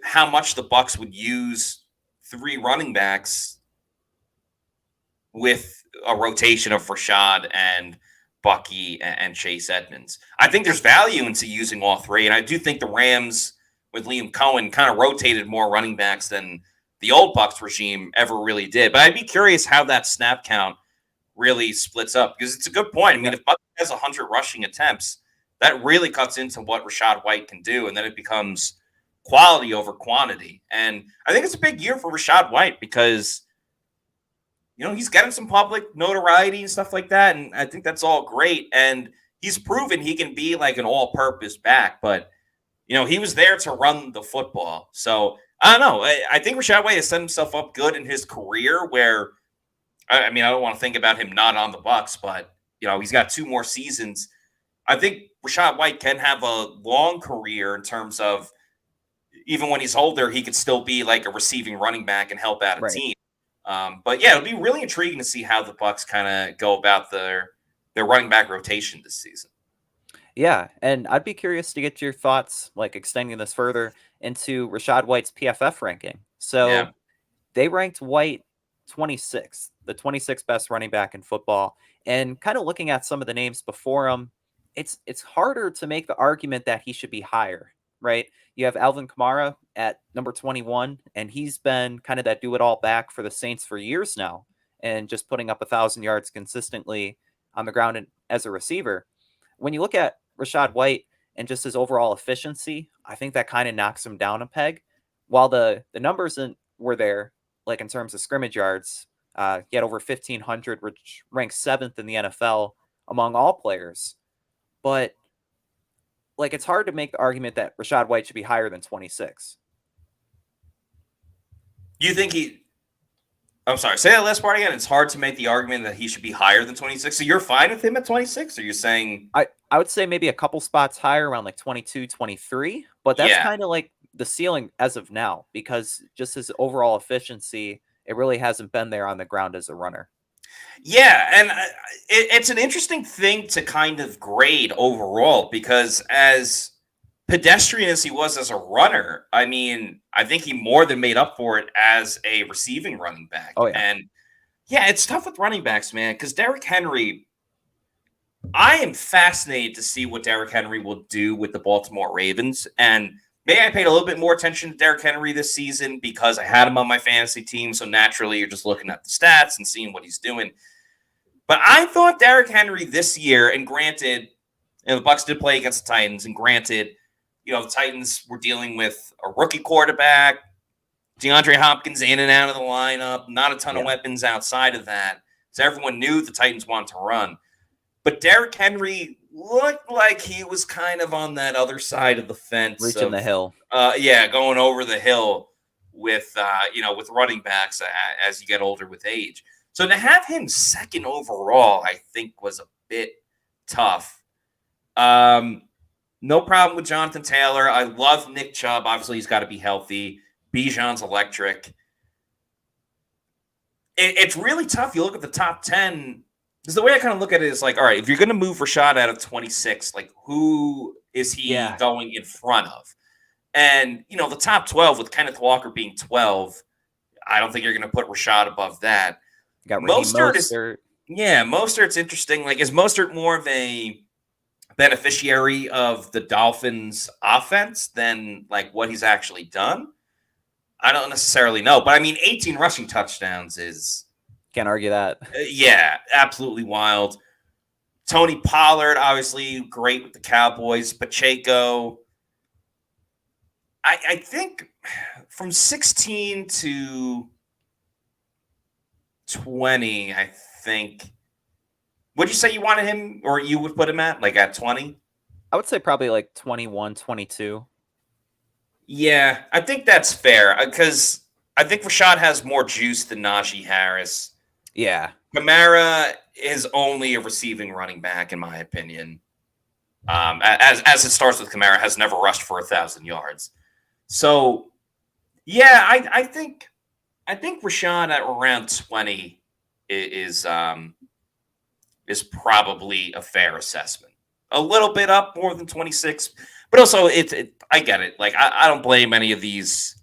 Speaker 1: how much the Bucs would use 3 running backs with a rotation of Rashad and Bucky and Chase Edmonds. I think there's value into using all 3, and I do think the Rams with Liam Cohen kind of rotated more running backs than the old Bucs regime ever really did. But I'd be curious how that snap count really splits up, because it's a good point. I mean, if Bucs has 100 rushing attempts, that really cuts into what Rachaad White can do, and then it becomes quality over quantity. And I think it's a big year for Rachaad White because, he's getting some public notoriety and stuff like that, and I think that's all great. And he's proven he can be like an all-purpose back, but he was there to run the football. So I don't know. I think Rachaad White has set himself up good in his career where, I mean, I don't want to think about him not on the Bucs, but he's got 2 more seasons. I think Rachaad White can have a long career in terms of, even when he's older, he could still be like a receiving running back and help out a team. But yeah, it'll be really intriguing to see how the Bucs kind of go about their running back rotation this season.
Speaker 2: Yeah, and I'd be curious to get your thoughts, like extending this further into Rachaad White's PFF ranking. So they ranked White 26th, the 26th best running back in football. And kind of looking at some of the names before him, it's harder to make the argument that he should be higher, right? You have Alvin Kamara at number 21, and he's been kind of that do-it-all back for the Saints for years now, and just putting up 1,000 yards consistently on the ground as a receiver. When you look at Rachaad White and just his overall efficiency, I think that kind of knocks him down a peg. While the numbers were there, like in terms of scrimmage yards, he had over 1,500, which ranks 7th in the NFL among all players. But like, it's hard to make the argument that Rachaad White should be higher than 26.
Speaker 1: You think I'm sorry, say that last part again. It's hard to make the argument that he should be higher than 26. So you're fine with him at 26? Or you're saying...
Speaker 2: I would say maybe a couple spots higher, around like 22, 23. But that's kind of like the ceiling as of now, because just his overall efficiency, it really hasn't been there on the ground as a runner.
Speaker 1: Yeah, and it's an interesting thing to kind of grade overall, because as pedestrian as he was as a runner, I mean, I think he more than made up for it as a receiving running back.
Speaker 2: Oh, yeah.
Speaker 1: And yeah, it's tough with running backs, man, because Derrick Henry, I am fascinated to see what Derrick Henry will do with the Baltimore Ravens. And maybe I paid a little bit more attention to Derrick Henry this season because I had him on my fantasy team. So naturally, you're just looking at the stats and seeing what he's doing. But I thought Derrick Henry this year, and granted, the Bucs did play against the Titans, and granted, the Titans were dealing with a rookie quarterback, DeAndre Hopkins in and out of the lineup, not a ton of weapons outside of that. So everyone knew the Titans wanted to run. But Derrick Henry looked like he was kind of on that other side of the fence.
Speaker 2: Reaching the hill.
Speaker 1: Going over the hill with running backs as you get older with age. So to have him second overall, I think was a bit tough. No problem with Jonathan Taylor. I love Nick Chubb. Obviously, he's got to be healthy. Bijan's electric. It's really tough. You look at the top 10. Because the way I kind of look at it is like, all right, if you're going to move Rachaad out of 26, like, who is he going in front of? And, the top 12 with Kenneth Walker being 12, I don't think you're going to put Rachaad above that.
Speaker 2: Got Mostert.
Speaker 1: Mostert's interesting. Like, is Mostert more of a beneficiary of the Dolphins' offense than, like, what he's actually done? I don't necessarily know. But, I mean, 18 rushing touchdowns is...
Speaker 2: Can't argue that.
Speaker 1: Absolutely wild. Tony Pollard, obviously great with the Cowboys. Pacheco. I think from 16 to 20, I think. Would you say you wanted him, or you would put him at, like, at 20?
Speaker 2: I would say probably like 21, 22.
Speaker 1: Yeah, I think that's fair, because I think Rachaad has more juice than Najee Harris.
Speaker 2: Yeah.
Speaker 1: Kamara is only a receiving running back, in my opinion. As it starts with Kamara, has never rushed for 1,000 yards. So, yeah, I think Rachaad at around 20 is probably a fair assessment. A little bit up more than 26, but also I get it. Like, I don't blame any of these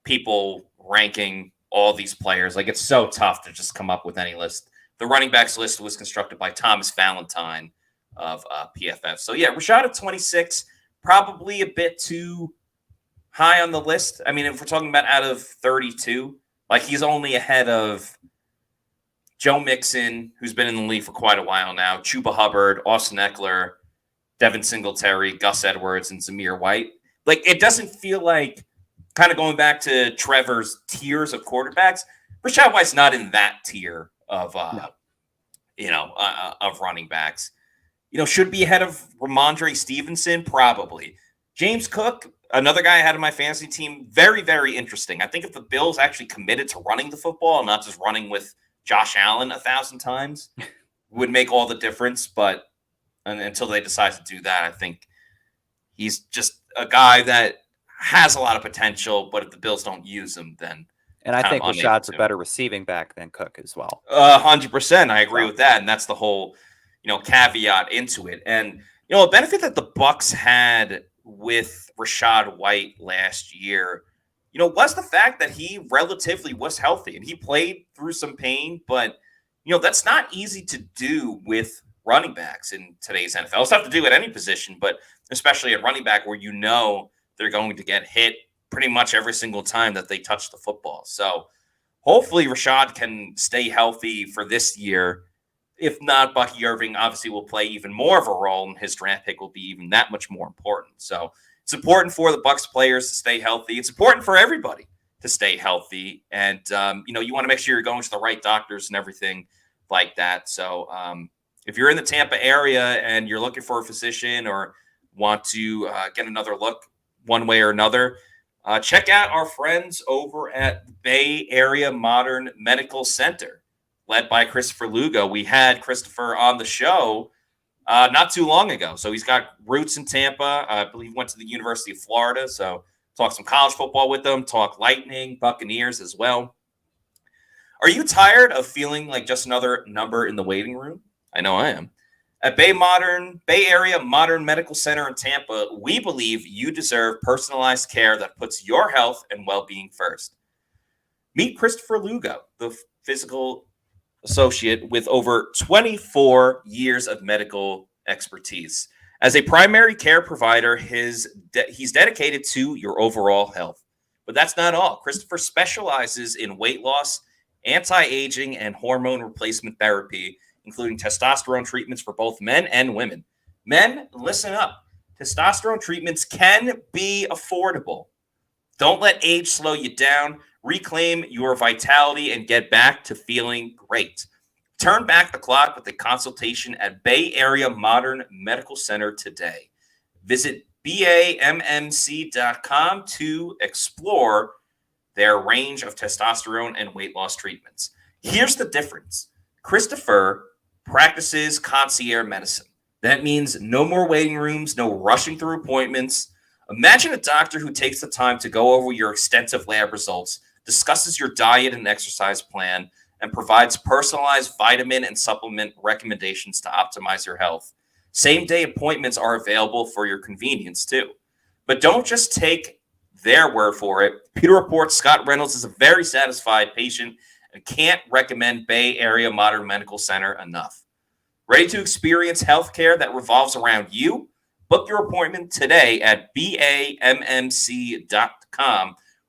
Speaker 1: people ranking all these players. Like, it's so tough to just come up with any list. The running backs list was constructed by Thomas Valentine of PFF. So yeah, Rachaad at 26, probably a bit too high on the list. I mean, if we're talking about out of 32, like he's only ahead of Joe Mixon, who's been in the league for quite a while now, Chuba Hubbard, Austin Eckler, Devin Singletary, Gus Edwards, and Zamir White. Like, it doesn't feel like, kind of going back to Trevor's tiers of quarterbacks, Rashad White's not in that tier of,
Speaker 2: No.
Speaker 1: Of running backs. Should be ahead of Ramondre Stevenson, probably. James Cook, another guy I had on my fantasy team, very, very interesting. I think if the Bills actually committed to running the football and not just running with Josh Allen 1,000 times, would make all the difference. But until they decide to do that, I think he's just a guy that has a lot of potential. But if the Bills don't use him, then
Speaker 2: And I think Rashad's a better receiving back than Cook as well.
Speaker 1: 100%. I agree with that, and that's the whole caveat into it. And a benefit that the Bucs had with Rashad White last year, was the fact that he relatively was healthy and he played through some pain. But that's not easy to do with running backs in today's NFL. It's tough to do at any position, but especially at running back, where they're going to get hit pretty much every single time that they touch the football. So hopefully Rashad can stay healthy for this year. If not, Bucky Irving obviously will play even more of a role, and his draft pick will be even that much more important. So it's important for the Bucs players to stay healthy. It's important for everybody to stay healthy. And, you want to make sure you're going to the right doctors and everything like that. So if you're in the Tampa area and you're looking for a physician or want to get another look one way or another, check out our friends over at the Bay Area Modern Medical Center, led by Christopher Lugo. We had Christopher on the show not too long ago. So he's got roots in Tampa. I believe went to the University of Florida. So talk some college football with them, talk Lightning, Buccaneers as well. Are you tired of feeling like just another number in the waiting room? I know I am. At Bay Area Modern Medical Center in Tampa, we believe you deserve personalized care that puts your health and well-being first. Meet Christopher Lugo, the physical associate with over 24 years of medical expertise. As a primary care provider, he's dedicated to your overall health. But that's not all. Christopher specializes in weight loss, anti-aging, and hormone replacement therapy, including testosterone treatments for both men and women. Men, listen up. Testosterone treatments can be affordable. Don't let age slow you down. Reclaim your vitality and get back to feeling great. Turn back the clock with a consultation at Bay Area Modern Medical Center today. Visit BAMMC.com to explore their range of testosterone and weight loss treatments. Here's the difference. Christopher practices concierge medicine. That means no more waiting rooms, no rushing through appointments. Imagine a doctor who takes the time to go over your extensive lab results, discusses your diet and exercise plan, and provides personalized vitamin and supplement recommendations to optimize your health. Same-day appointments are available for your convenience, too. But don't just take their word for it. Pewter Report Scott Reynolds is a very satisfied patient and can't recommend Bay Area Modern Medical Center enough. Ready to experience healthcare that revolves around you? Book your appointment today at BAMMC.com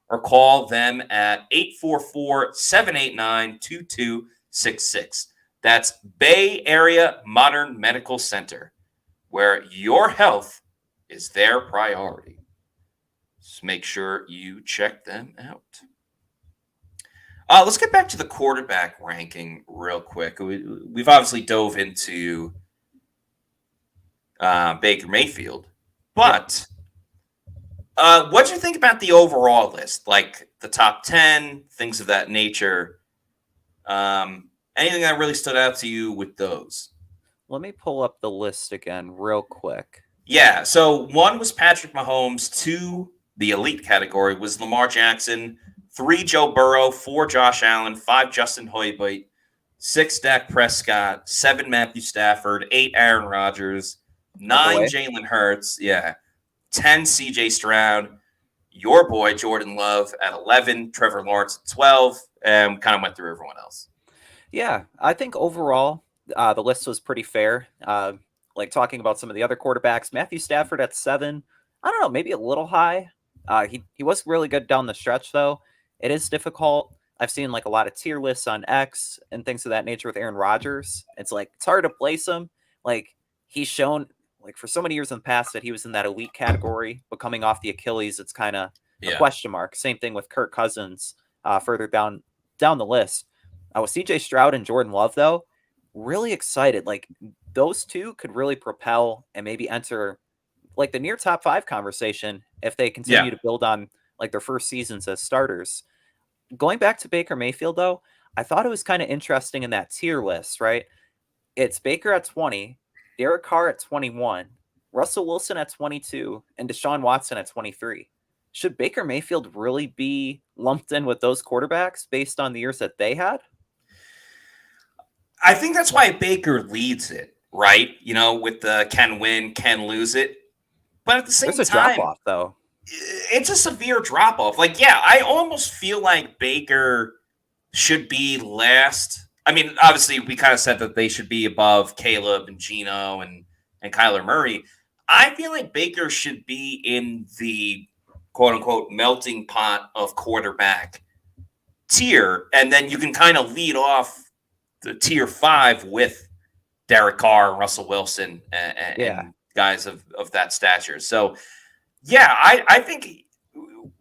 Speaker 1: or call them at 844-789-2266. That's Bay Area Modern Medical Center, where your health is their priority. Just make sure you check them out. Let's get back to the quarterback ranking real quick. We've obviously dove into Baker Mayfield, but what do you think about the overall list? Like the top 10, things of that nature. Anything that really stood out to you with those?
Speaker 2: Let me pull up the list again real quick.
Speaker 1: Yeah, so 1 was Patrick Mahomes, 2, the elite category, was Lamar Jackson, 3, Joe Burrow, 4, Josh Allen, 5, Justin Herbert, 6, Dak Prescott, 7, Matthew Stafford, 8, Aaron Rodgers, 9, Jalen Hurts, 10, CJ Stroud, your boy Jordan Love at 11, Trevor Lawrence at 12, and kind of went through everyone else.
Speaker 2: Yeah, I think overall the list was pretty fair. Like talking about some of the other quarterbacks, Matthew Stafford at 7, I don't know, maybe a little high. He was really good down the stretch, though. It is difficult. I've seen like a lot of tier lists on X and things of that nature with Aaron Rodgers. It's like it's hard to place him. Like he's shown like for so many years in the past that he was in that elite category, but coming off the Achilles, it's kind of a
Speaker 1: Yeah.
Speaker 2: question mark. Same thing with Kirk Cousins further down the list. With CJ Stroud and Jordan Love, though, really excited. Like those two could really propel and maybe enter like the near top 5 conversation if they continue to build on like their first seasons as starters. Going back to Baker Mayfield, though, I thought it was kind of interesting in that tier list, right? It's Baker at 20, Derek Carr at 21, Russell Wilson at 22, and Deshaun Watson at 23. Should Baker Mayfield really be lumped in with those quarterbacks based on the years that they had?
Speaker 1: I think that's why Baker leads it, right? You know, with the can win, can lose it. But at the same
Speaker 2: There's a
Speaker 1: time,
Speaker 2: drop off, though.
Speaker 1: It's a severe drop off. Like, yeah, I almost feel like Baker should be last. I mean, obviously, we kind of said that they should be above Caleb and Geno and Kyler Murray. I feel like Baker should be in the quote unquote melting pot of quarterback tier. And then you can kind of lead off the tier 5 with Derek Carr and Russell Wilson and guys of that stature. So, yeah, I think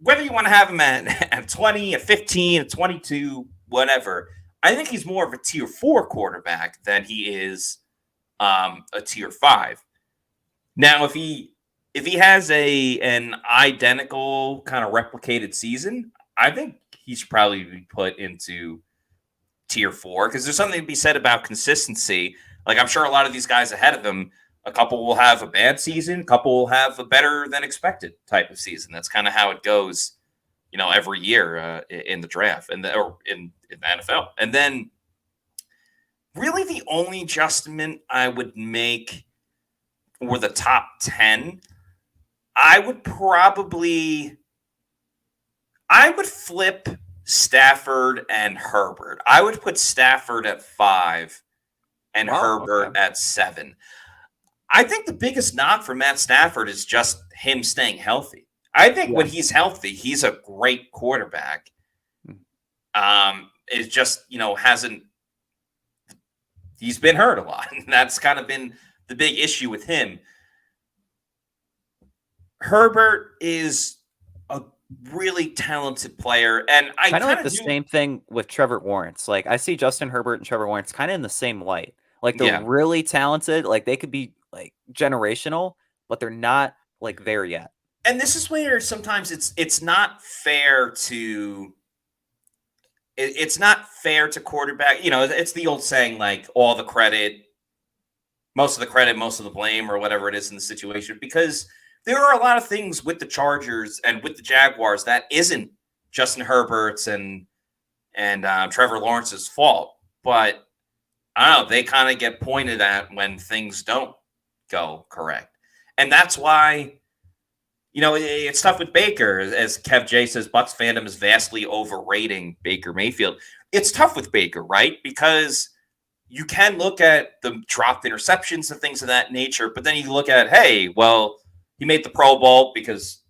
Speaker 1: whether you want to have him at 20, at 15, at 22, whatever, I think he's more of a tier 4 quarterback than he is a tier 5. Now, if he has an identical kind of replicated season, I think he should probably be put into tier 4 because there's something to be said about consistency. Like I'm sure a lot of these guys ahead of them, a couple will have a bad season, a couple will have a better than expected type of season. That's kind of how it goes, you know, every year in the draft or in the NFL. And then really the only adjustment I would make for the top 10, I would flip Stafford and Herbert. I would put Stafford at 5 and Herbert at 7. I think the biggest knock for Matt Stafford is just him staying healthy. I think when he's healthy, he's a great quarterback. It just, you know, he's been hurt a lot. And that's kind of been the big issue with him. Herbert is a really talented player. And I kind of
Speaker 2: like the same thing with Trevor Lawrence. Like I see Justin Herbert and Trevor Lawrence kind of in the same light. Like they're really talented. Like they could be like generational, but they're not like there yet.
Speaker 1: And this is where sometimes it's not fair to quarterback. You know, it's the old saying like all the credit, most of the credit, most of the blame, or whatever it is in the situation. Because there are a lot of things with the Chargers and with the Jaguars that isn't Justin Herbert's and Trevor Lawrence's fault. But I don't know, they kind of get pointed at when things don't go correct. And that's why, you know, it's tough with Baker. As Kev J says, Bucs fandom is vastly overrating Baker Mayfield. It's tough with Baker, right? Because you can look at the dropped interceptions and things of that nature, but then you look at, hey, well, he made the Pro Bowl because,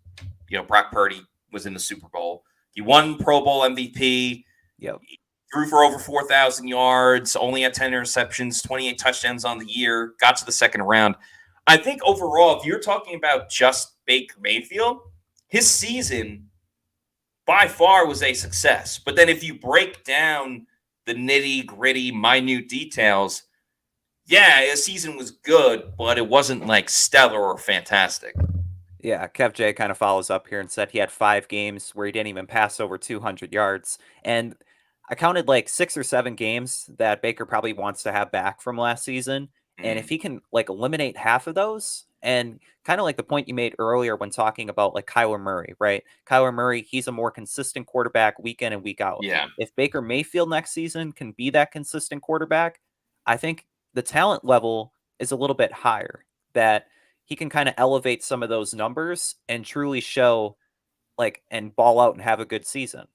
Speaker 1: you know, Brock Purdy was in the Super Bowl. He won Pro Bowl MVP.
Speaker 2: Yep.
Speaker 1: He threw for over 4,000 yards, only had 10 interceptions, 28 touchdowns on the year, got to the second round. I think overall, if you're talking about just Baker Mayfield, his season by far was a success. But then if you break down the nitty-gritty, minute details, yeah, his season was good, but it wasn't like stellar or fantastic.
Speaker 2: Yeah, Kev J kind of follows up here and said he had 5 games where he didn't even pass over 200 yards. And I counted like 6 or 7 games that Baker probably wants to have back from last season. And if he can like eliminate half of those, and kind of like the point you made earlier when talking about like Kyler Murray, right? Kyler Murray, he's a more consistent quarterback week in and week out.
Speaker 1: Yeah.
Speaker 2: If Baker Mayfield next season can be that consistent quarterback, I think the talent level is a little bit higher, that he can kind of elevate some of those numbers and truly show like and ball out and have a good season.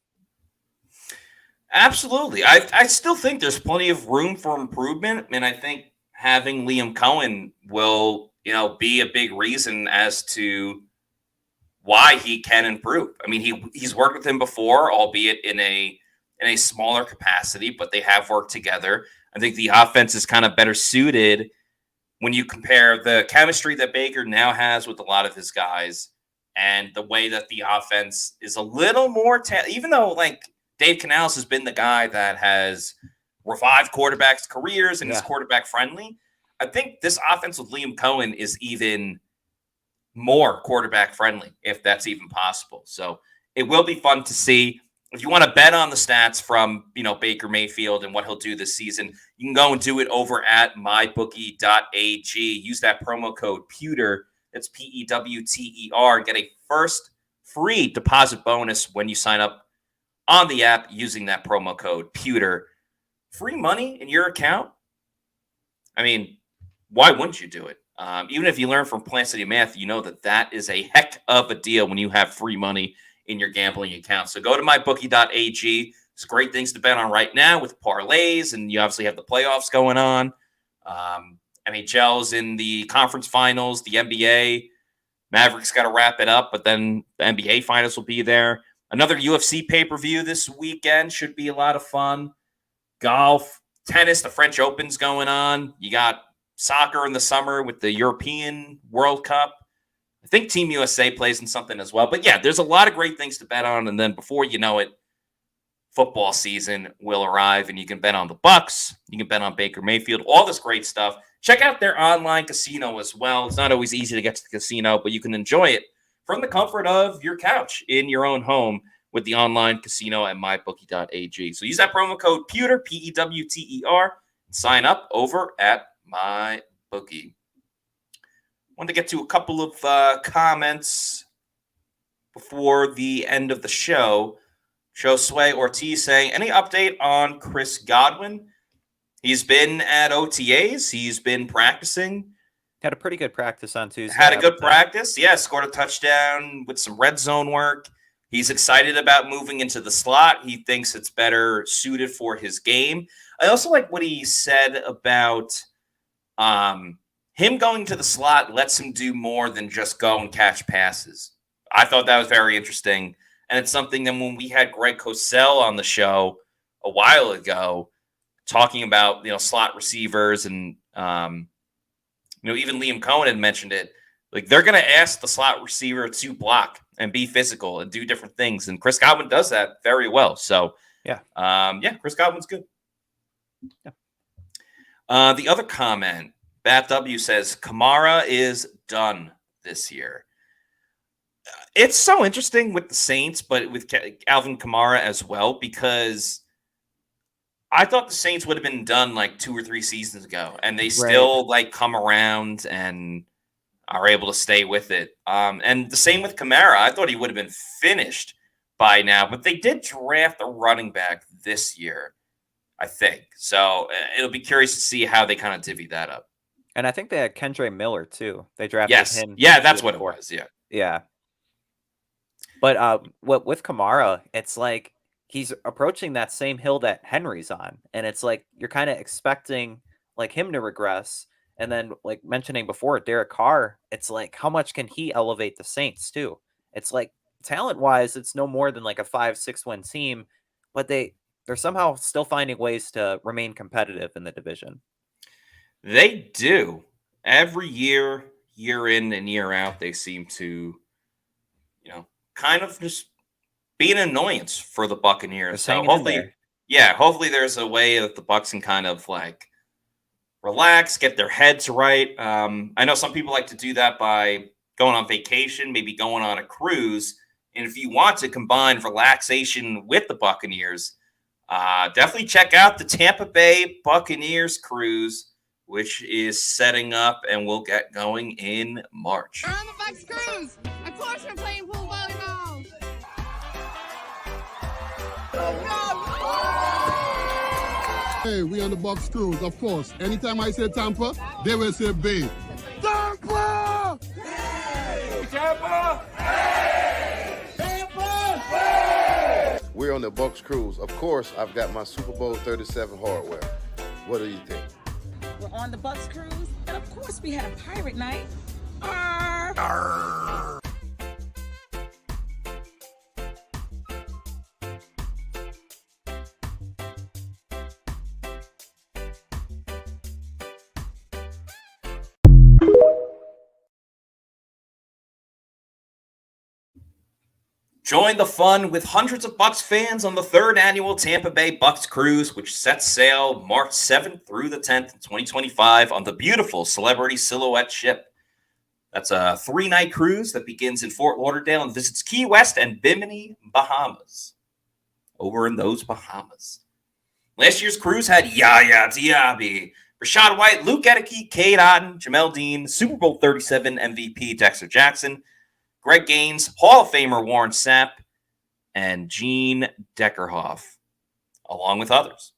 Speaker 1: Absolutely. I still think there's plenty of room for improvement. And I think having Liam Cohen will, you know, be a big reason as to why he can improve. I mean, he's worked with him before, albeit in a smaller capacity, but they have worked together. I think the offense is kind of better suited when you compare the chemistry that Baker now has with a lot of his guys and the way that the offense is a little more, even though like Dave Canales has been the guy that has revived quarterbacks' careers and is quarterback friendly. I think this offense with Liam Cohen is even more quarterback friendly, if that's even possible. So it will be fun to see. If you want to bet on the stats from, Baker Mayfield and what he'll do this season, you can go and do it over at mybookie.ag. Use that promo code Pewter. That's PEWTER. Get a first free deposit bonus when you sign up on the app using that promo code Pewter. Free money in your account? I mean, why wouldn't you do it? Even if you learn from Plant City Math, you know that is a heck of a deal when you have free money in your gambling account. So go to mybookie.ag. There's great things to bet on right now with parlays, and you obviously have the playoffs going on. NHL's in the conference finals, the NBA. Mavericks got to wrap it up, but then the NBA finals will be there. Another UFC pay-per-view this weekend should be a lot of fun. Golf, tennis, the French Open's going on. You got soccer in the summer with the European World Cup. I think Team USA plays in something as well. But yeah, there's a lot of great things to bet on. And then before you know it, football season will arrive and you can bet on the Bucs. You can bet on Baker Mayfield, all this great stuff. Check out their online casino as well. It's not always easy to get to the casino, but you can enjoy it from the comfort of your couch in your own home with the online casino at mybookie.ag. So use that promo code Pewter, PEWTER, and sign up over at MyBookie. Wanted to get to a couple of comments before the end of the show. Josue Ortiz saying, any update on Chris Godwin? He's been at OTAs. He's been practicing.
Speaker 2: Had a pretty good practice on Tuesday.
Speaker 1: Had a good practice. Yeah, scored a touchdown with some red zone work. He's excited about moving into the slot. He thinks it's better suited for his game. I also like what he said about him going to the slot lets him do more than just go and catch passes. I thought that was very interesting. And it's something that when we had Greg Cosell on the show a while ago, talking about, slot receivers and, even Liam Cohen had mentioned it. Like, they're going to ask the slot receiver to block and be physical and do different things. And Chris Godwin does that very well. So, Chris Godwin's good. Yeah. The other comment, Bat W says, Kamara is done this year. It's so interesting with the Saints, but with Alvin Kamara as well, because I thought the Saints would have been done like 2 or 3 seasons ago, and they still come around and are able to stay with it. And the same with Kamara. I thought he would have been finished by now, but they did draft a running back this year, I think. So it'll be curious to see how they kind of divvy that up.
Speaker 2: And I think they had Kendre Miller too. They drafted him.
Speaker 1: Yeah, that's what it was. Yeah.
Speaker 2: Yeah. But with Kamara, it's like he's approaching that same hill that Henry's on. And it's like you're kind of expecting like him to regress. And then like mentioning before, Derek Carr, it's like how much can he elevate the Saints too? It's like talent-wise, it's no more than like a 5-6 win team, but they're somehow still finding ways to remain competitive in the division.
Speaker 1: They do. Every year in and year out, they seem to, kind of just be an annoyance for the Buccaneers. So hopefully there's a way that the Bucs can kind of like relax, get their heads right. I know some people like to do that by going on vacation, maybe going on a cruise. And if you want to combine relaxation with the Buccaneers, definitely check out the Tampa Bay Buccaneers cruise, which is setting up and will get going in March.
Speaker 3: We're on the Bucs cruise. Of course we're playing pool volleyball.
Speaker 4: Hey, we on the Bucs cruise, of course. Anytime I say Tampa, they will say Bay. Tampa! Hey! Tampa! Hey! Tampa! Hey!
Speaker 5: We're on the Bucs cruise. Of course, I've got my Super Bowl 37 hardware. What do you think?
Speaker 6: We're on the Bucs cruise, and of course we had a pirate night. Arr!
Speaker 5: Arr!
Speaker 1: Join the fun with hundreds of Bucs fans on the 3rd annual Tampa Bay Bucs Cruise, which sets sail March 7th through the 10th in 2025 on the beautiful Celebrity Silhouette ship. That's a 3-night cruise that begins in Fort Lauderdale and visits Key West and Bimini, Bahamas. Over in those Bahamas. Last year's cruise had Yaya Diaby, Rashad White, Luke Edeke, Cade Otton, Jamel Dean, Super Bowl 37 MVP Dexter Jackson, Greg Gaines, Hall of Famer Warren Sapp, and Gene Deckerhoff, along with others.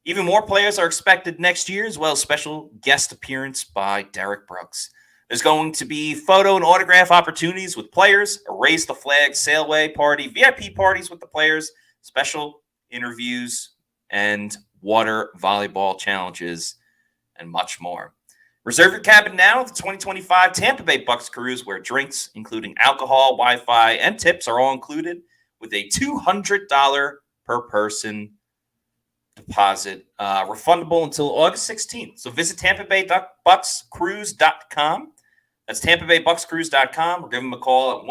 Speaker 1: Even more players are expected next year, as well as special guest appearance by Derek Brooks. There's going to be photo and autograph opportunities with players, a Raise the Flag sailaway party, VIP parties with the players, special interviews, and water volleyball challenges, and much more. Reserve your cabin now at the 2025 Tampa Bay Bucs Cruise, where drinks, including alcohol, Wi-Fi, and tips, are all included with a $200 per person deposit, refundable until August 16th. So visit TampaBayBucsCruise.com. That's TampaBayBucsCruise.com, or give them a call at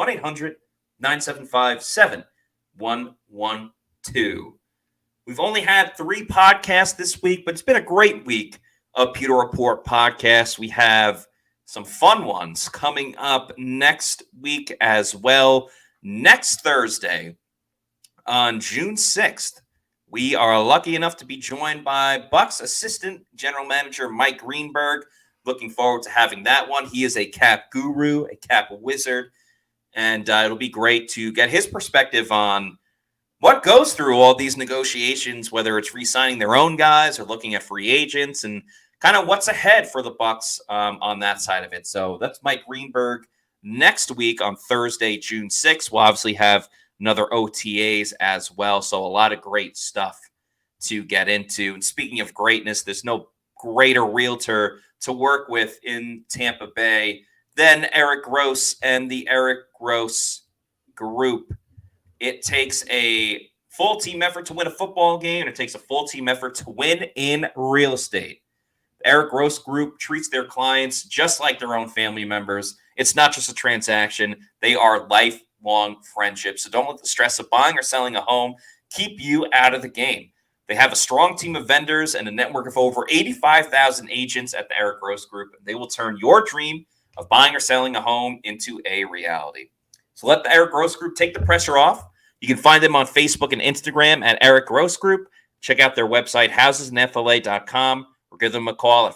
Speaker 1: 1-800-975-7112. We've only had 3 podcasts this week, but it's been a great week of Pewter Report podcasts. We have some fun ones coming up next week as well. Next Thursday, on June 6th, we are lucky enough to be joined by Bucs Assistant General Manager Mike Greenberg. Looking forward to having that one. He is a cap guru, a cap wizard, and it'll be great to get his perspective on what goes through all these negotiations, whether it's re-signing their own guys or looking at free agents, and kind of what's ahead for the Bucs on that side of it. So that's Mike Greenberg next week on Thursday, June 6th. We'll obviously have another OTAs as well. So a lot of great stuff to get into. And speaking of greatness, there's no greater realtor to work with in Tampa Bay than Eric Gross and the Eric Gross Group. It takes a full team effort to win a football game, and it takes a full team effort to win in real estate. The Eric Gross Group treats their clients just like their own family members. It's not just a transaction. They are lifelong friendships. So don't let the stress of buying or selling a home keep you out of the game. They have a strong team of vendors and a network of over 85,000 agents at the Eric Gross Group. They will turn your dream of buying or selling a home into a reality. So let the Eric Gross Group take the pressure off. You can find them on Facebook and Instagram at Eric Gross Group. Check out their website, housesinfla.com, or give them a call at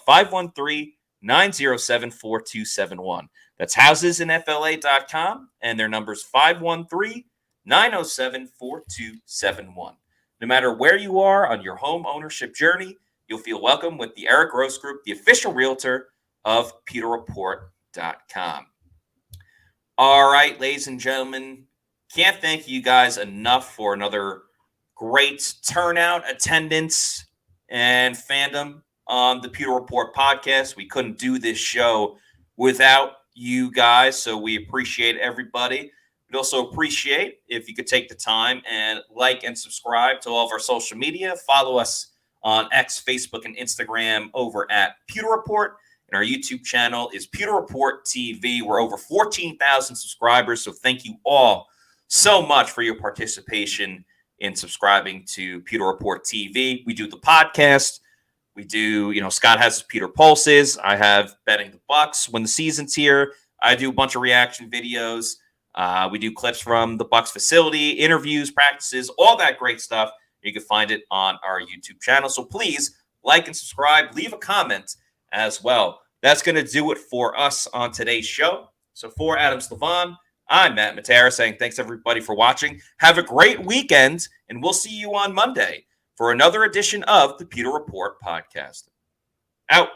Speaker 1: 513-907-4271. That's housesinfla.com, and their number's 513-907-4271. No matter where you are on your home ownership journey, you'll feel welcome with the Eric Gross Group, the official realtor of PewterReport.com. All right, ladies and gentlemen, can't thank you guys enough for another great turnout, attendance, and fandom on the Pewter Report podcast. We couldn't do this show without you guys, so we appreciate everybody. We'd also appreciate if you could take the time and like and subscribe to all of our social media. Follow us on X, Facebook, and Instagram over at Pewter Report. And our YouTube channel is Pewter Report TV. We're over 14,000 subscribers, so thank you all so much for your participation in subscribing to Pewter Report TV. We do the podcast. We do, Scott has his Pewter Pulses. I have Betting the Bucs when the season's here. I do a bunch of reaction videos. We do clips from the Bucs facility, interviews, practices, all that great stuff. You can find it on our YouTube channel. So please like and subscribe. Leave a comment as well. That's going to do it for us on today's show. So for Adam Slavon, I'm Matt Matera saying thanks everybody for watching. Have a great weekend, and we'll see you on Monday for another edition of the Pewter Report podcast. Out.